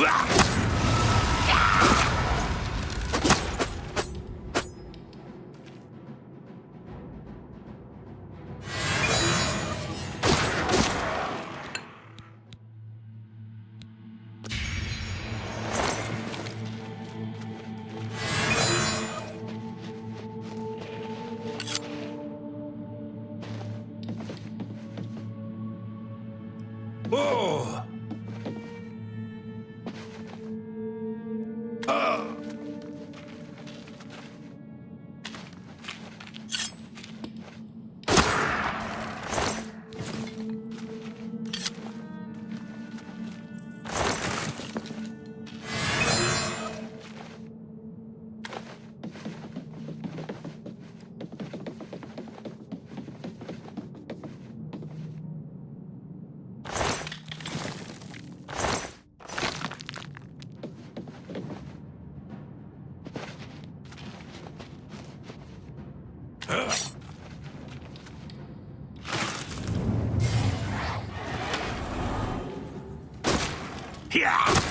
Oh! Yeah!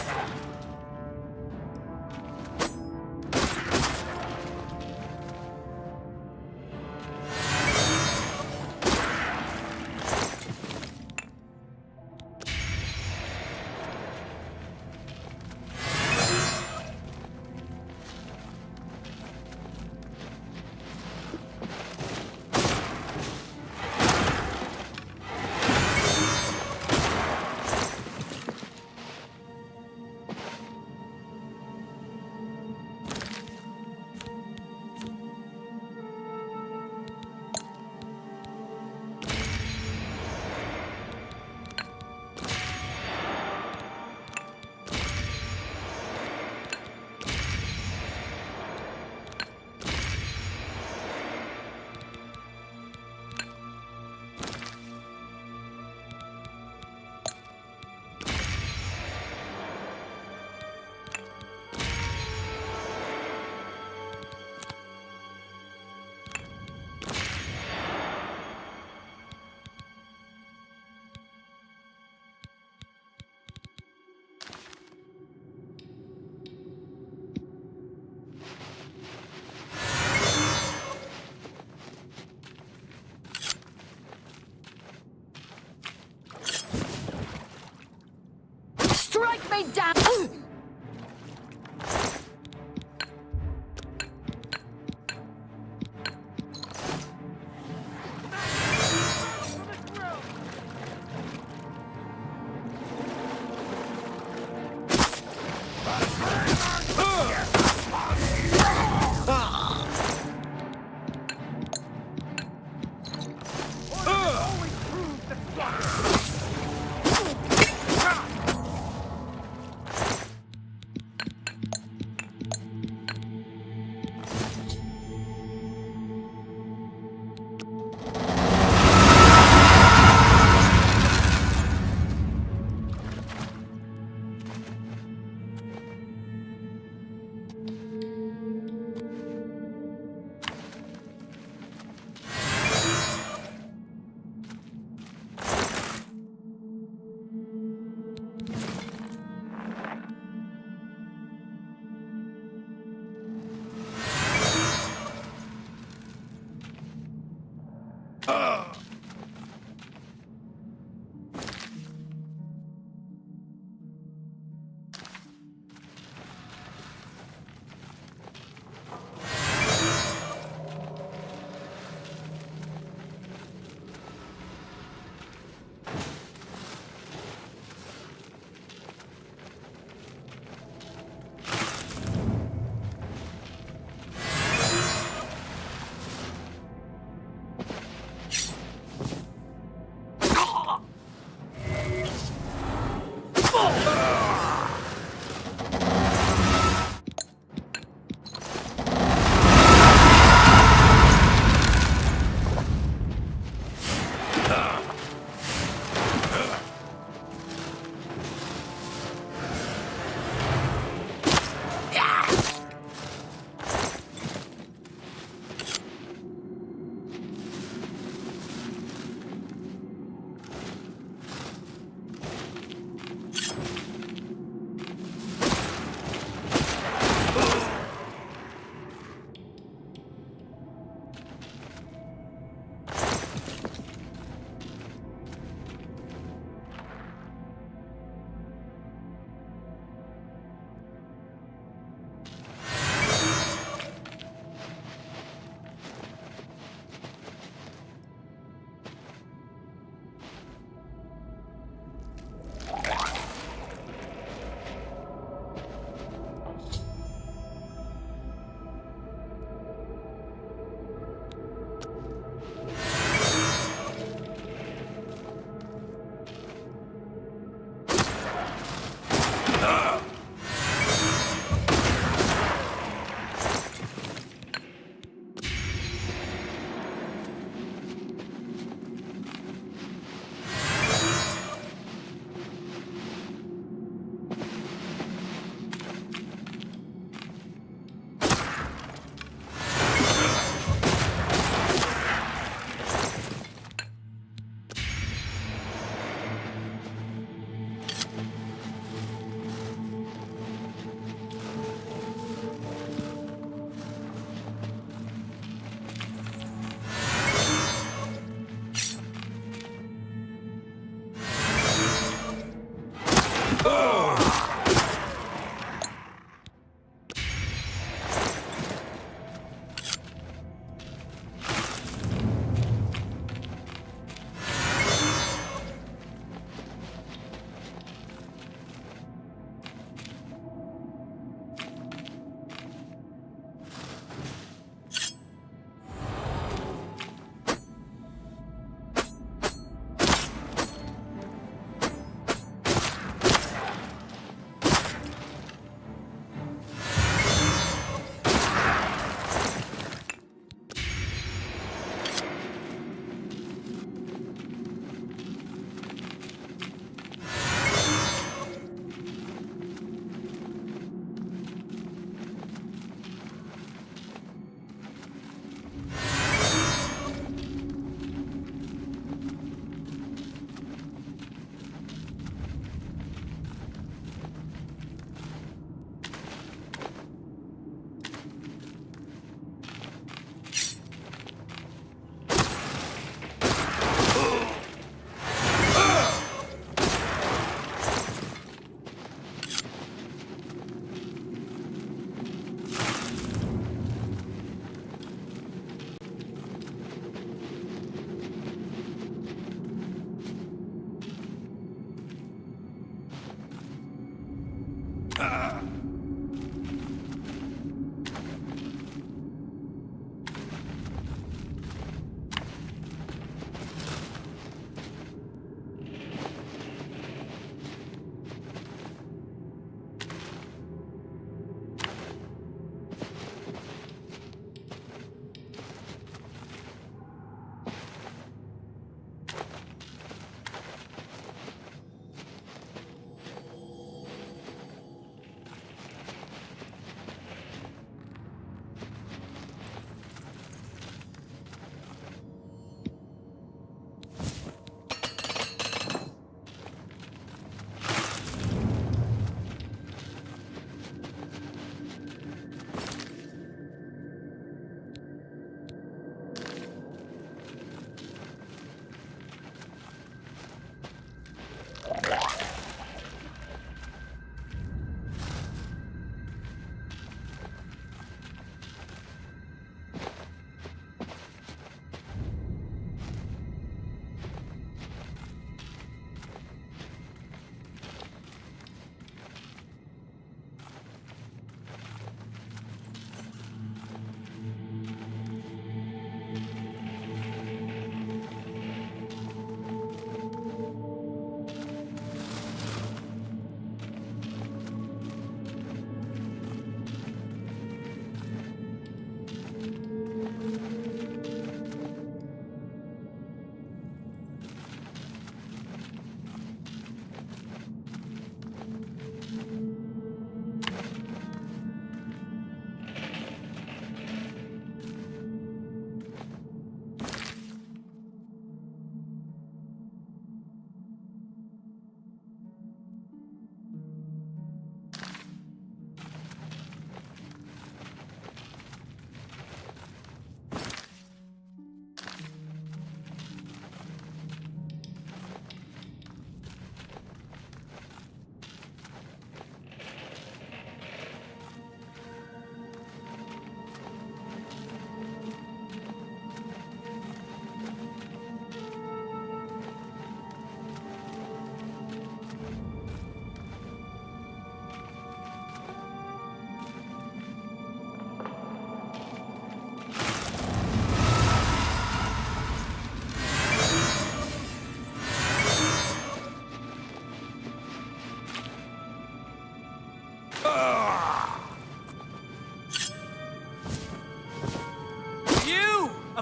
Strike me down!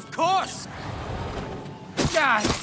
Of course! Ah.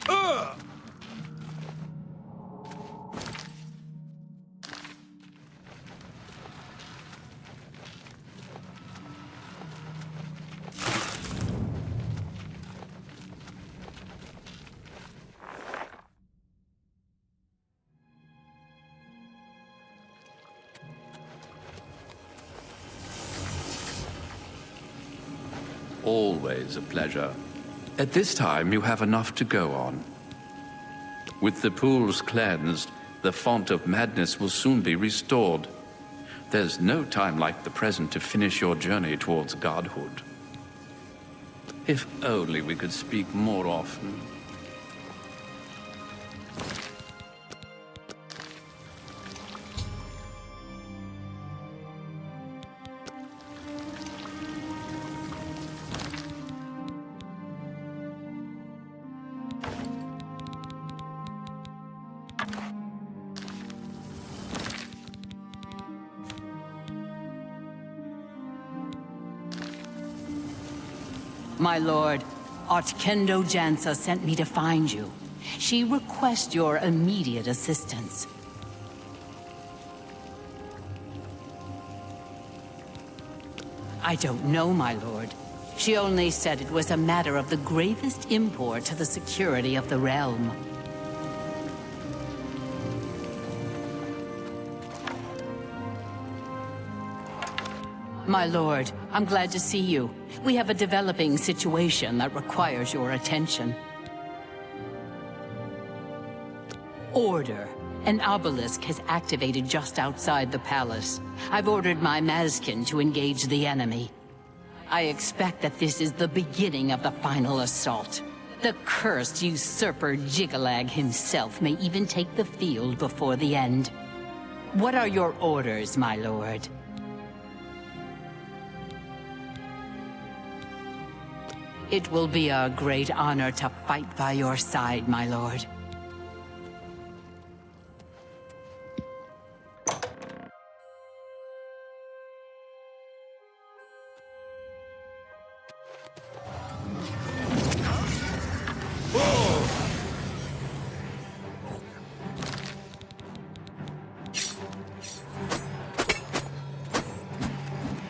Ugh.
Always a pleasure. At this time, you have enough to go on. With the pools cleansed, the font of madness will soon be restored. There's no time like the present to finish your journey towards godhood. If only we could speak more often.
My lord, Otkendo Jansa sent me to find you. She requests your immediate assistance. I don't know, my lord. She only said it was a matter of the gravest import to the security of the realm. My lord, I'm glad to see you. We have a developing situation that requires your attention. Order. An obelisk has activated just outside the palace. I've ordered my Mazkin to engage the enemy. I expect that this is the beginning of the final assault. The cursed usurper Jigalag himself may even take the field before the end. What are your orders, my lord? It will be a great honor to fight by your side, my lord.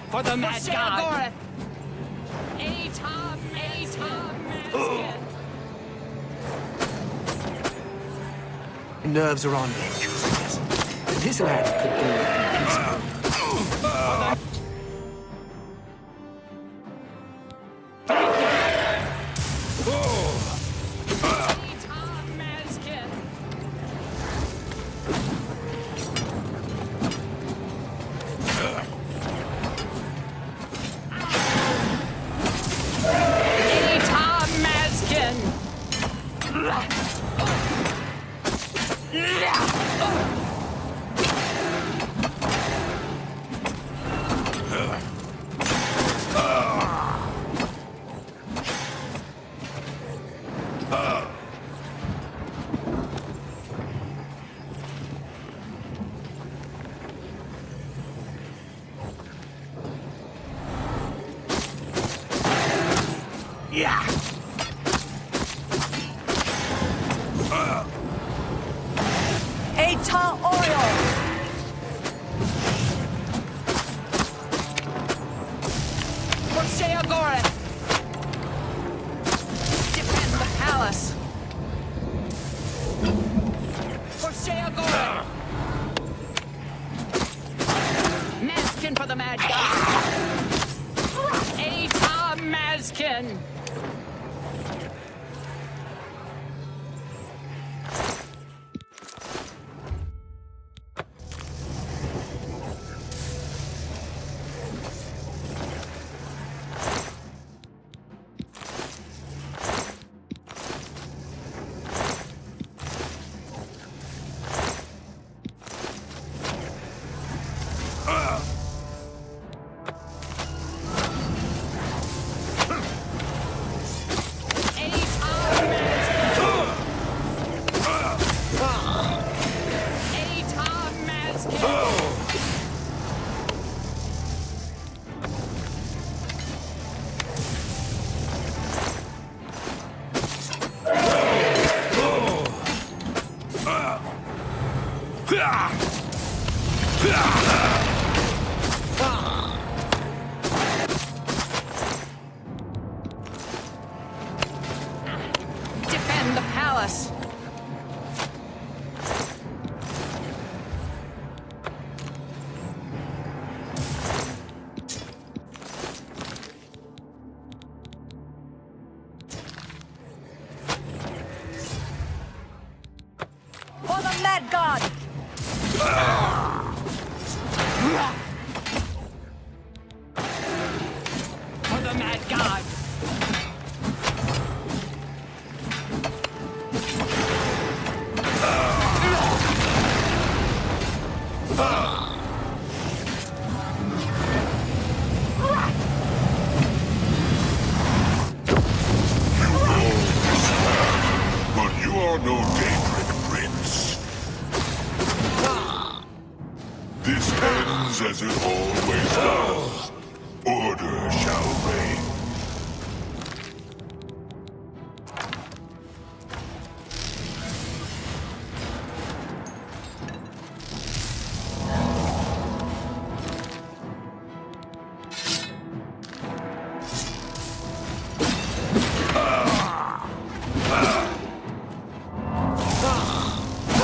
For the mad god!
Nerves are on edge. But this lad could do it peacefully.
Eta oil!
For Sheogorath! Defend the palace! For Sheogorath! Mazkin for the mad god! Eta Mazkin! Defend the palace!
For the mad god!
For the mad god!
But you are no Daedric prince. This ends as it always does. Order shall reign.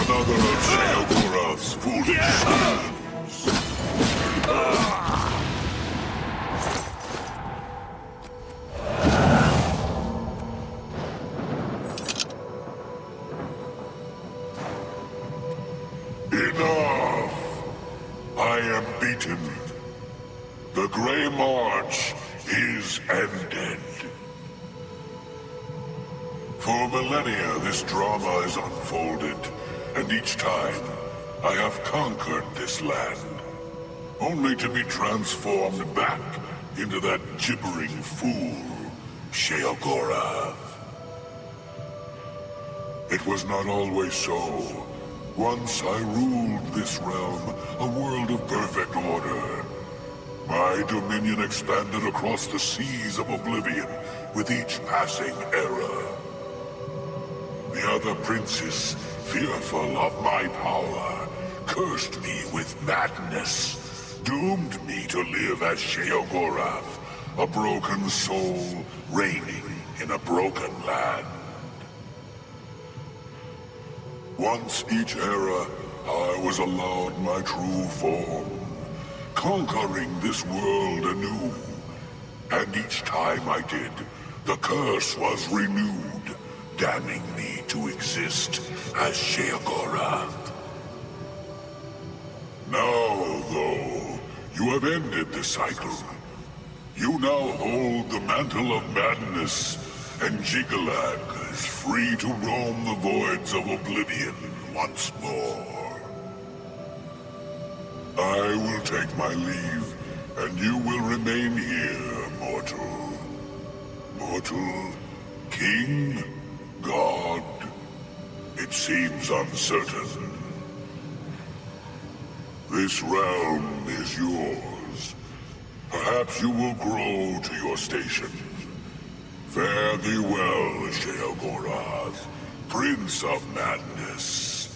Another of Sheogorath's foolish schemes. Enough! I am beaten. The Grey March is ended. For millennia, this drama has unfolded, and each time, I have conquered this land, only to be transformed back into that gibbering fool, Sheogorath. It was not always so. Once I ruled this realm, a world of perfect order. My dominion expanded across the seas of Oblivion with each passing era. The other princes, fearful of my power, cursed me with madness, doomed me to live as Sheogorath, a broken soul reigning in a broken land. Once each era, I was allowed my true form, conquering this world anew. And each time I did, the curse was renewed, damning me to exist as Sheogorath. Now, though, you have ended the cycle. You now hold the mantle of madness, and Jigalag is free to roam the voids of Oblivion once more. I will take my leave, and you will remain here, mortal. Mortal, king, god, it seems uncertain. This realm is yours. Perhaps you will grow to your station. Fare thee well, Sheogorath, Prince of Madness.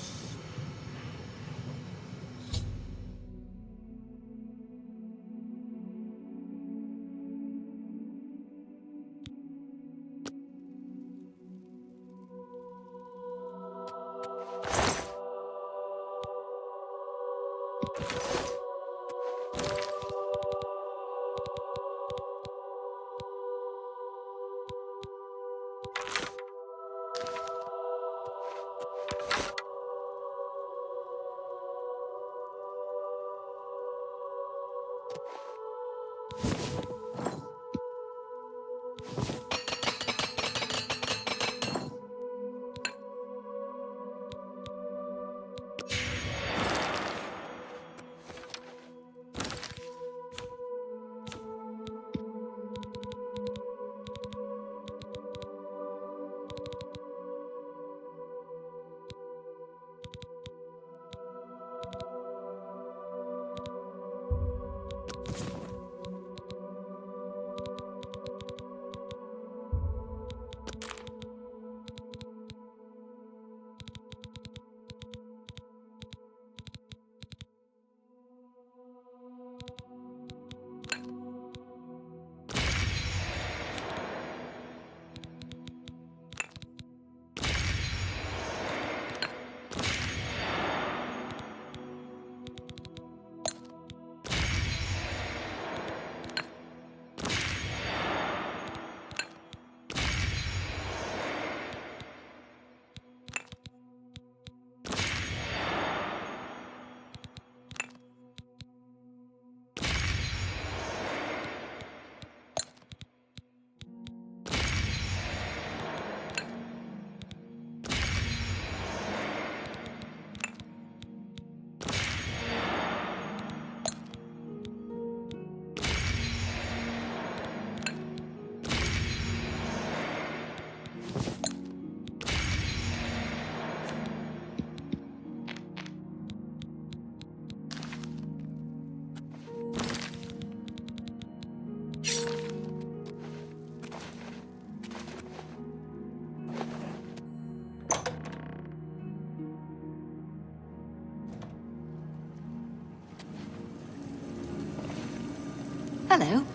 Hello.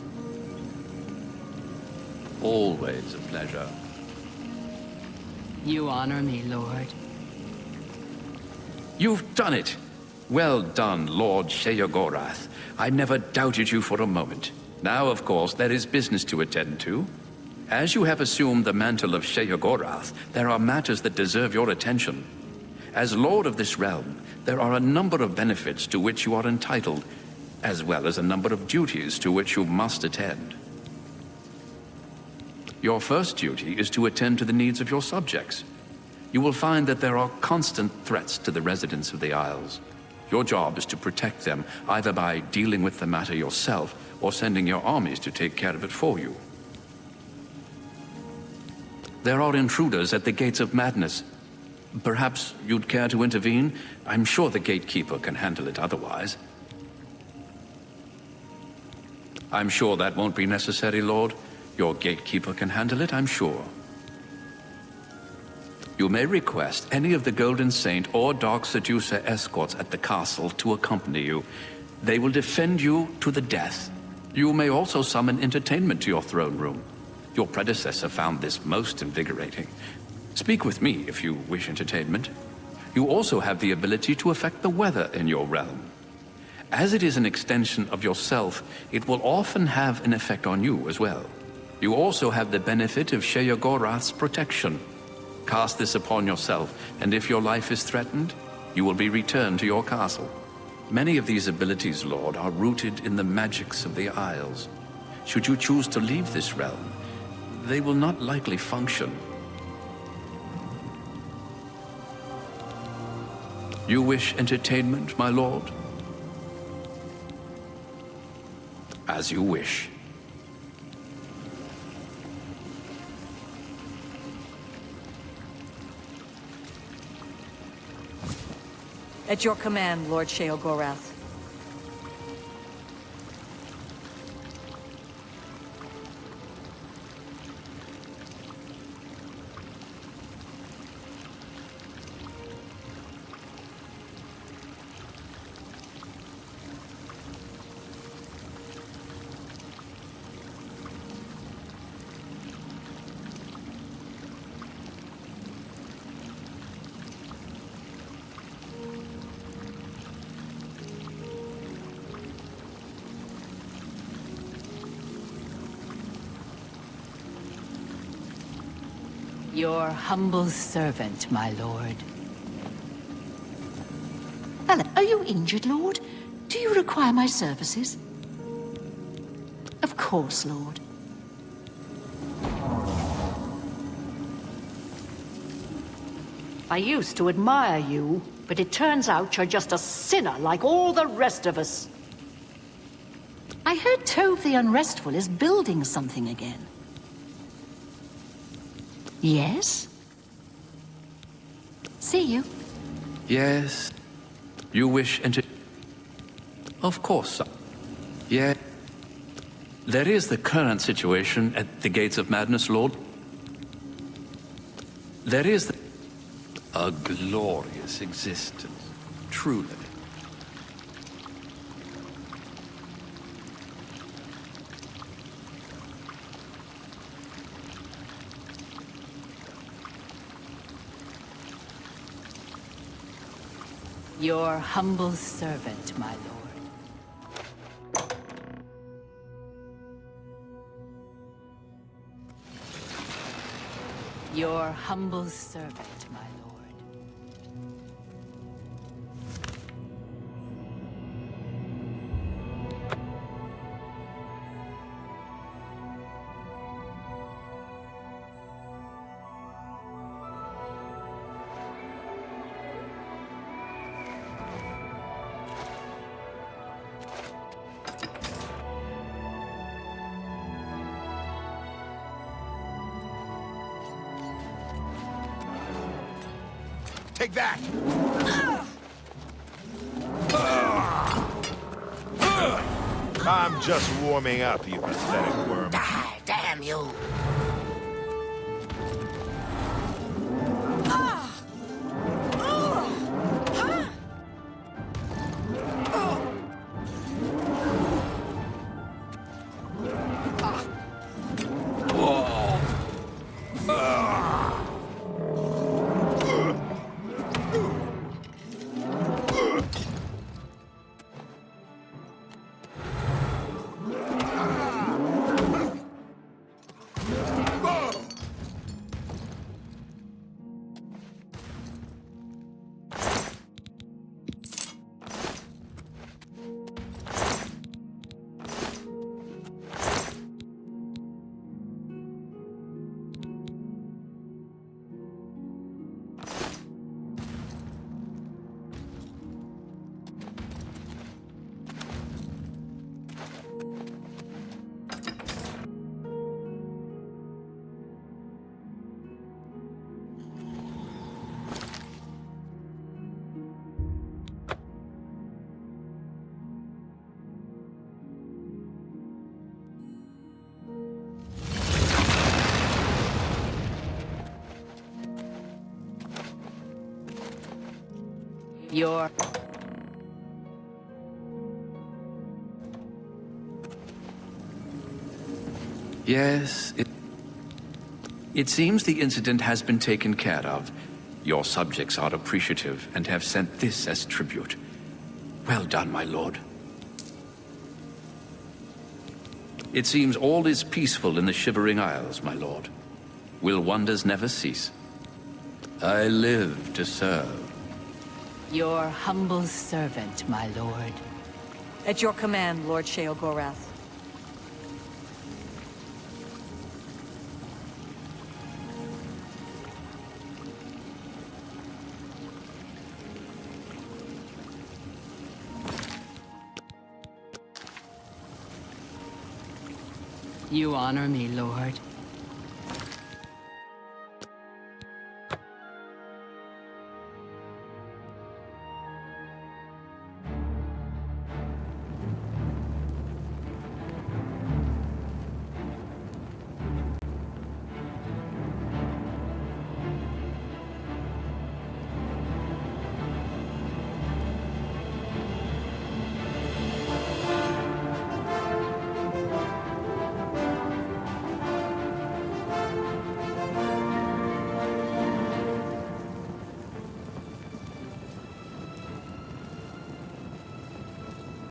Always a pleasure.
You honor me, Lord.
You've done it! Well done, Lord Sheogorath. I never doubted you for a moment. Now, of course, there is business to attend to. As you have assumed the mantle of Sheogorath, there are matters that deserve your attention. As Lord of this realm, there are a number of benefits to which you are entitled, as well as a number of duties to which you must attend. Your first duty is to attend to the needs of your subjects. You will find that there are constant threats to the residents of the Isles. Your job is to protect them, either by dealing with the matter yourself or sending your armies to take care of it for you. There are intruders at the Gates of Madness. Perhaps you'd care to intervene? I'm sure the gatekeeper can handle it otherwise. I'm sure that won't be necessary, Lord. Your gatekeeper can handle it, I'm sure. You may request any of the Golden Saint or Dark Seducer escorts at the castle to accompany you. They will defend you to the death. You may also summon entertainment to your throne room. Your predecessor found this most invigorating. Speak with me if you wish entertainment. You also have the ability to affect the weather in your realm. As it is an extension of yourself, it will often have an effect on you as well. You also have the benefit of Sheogorath's protection. Cast this upon yourself, and if your life is threatened, you will be returned to your castle. Many of these abilities, Lord, are rooted in the magics of the Isles. Should you choose to leave this realm, they will not likely function. You wish entertainment, my lord? As you wish.
At your command, Lord Sheogorath.
Your humble servant, my lord.
Hello. Are you injured, Lord? Do you require my services? Of course, Lord. I used to admire you, but it turns out you're just a sinner like all the rest of us. I heard Tove the Unrestful is building something again. Yes? See you.
Yes. You wish and Of course. Yeah. There is the current situation at the Gates of Madness, Lord. There is a glorious existence, truly.
Your humble servant, my lord. Your humble servant, my lord.
Take that! I'm just warming up, you pathetic worm.
Die, damn you!
Your...
Yes, it seems the incident has been taken care of. Your subjects are appreciative and have sent this as tribute. Well done, my lord. It seems all is peaceful in the Shivering Isles, my lord. Will wonders never cease? I live to serve.
Your humble servant, my lord.
At your command, Lord Sheogorath.
You honor me, Lord.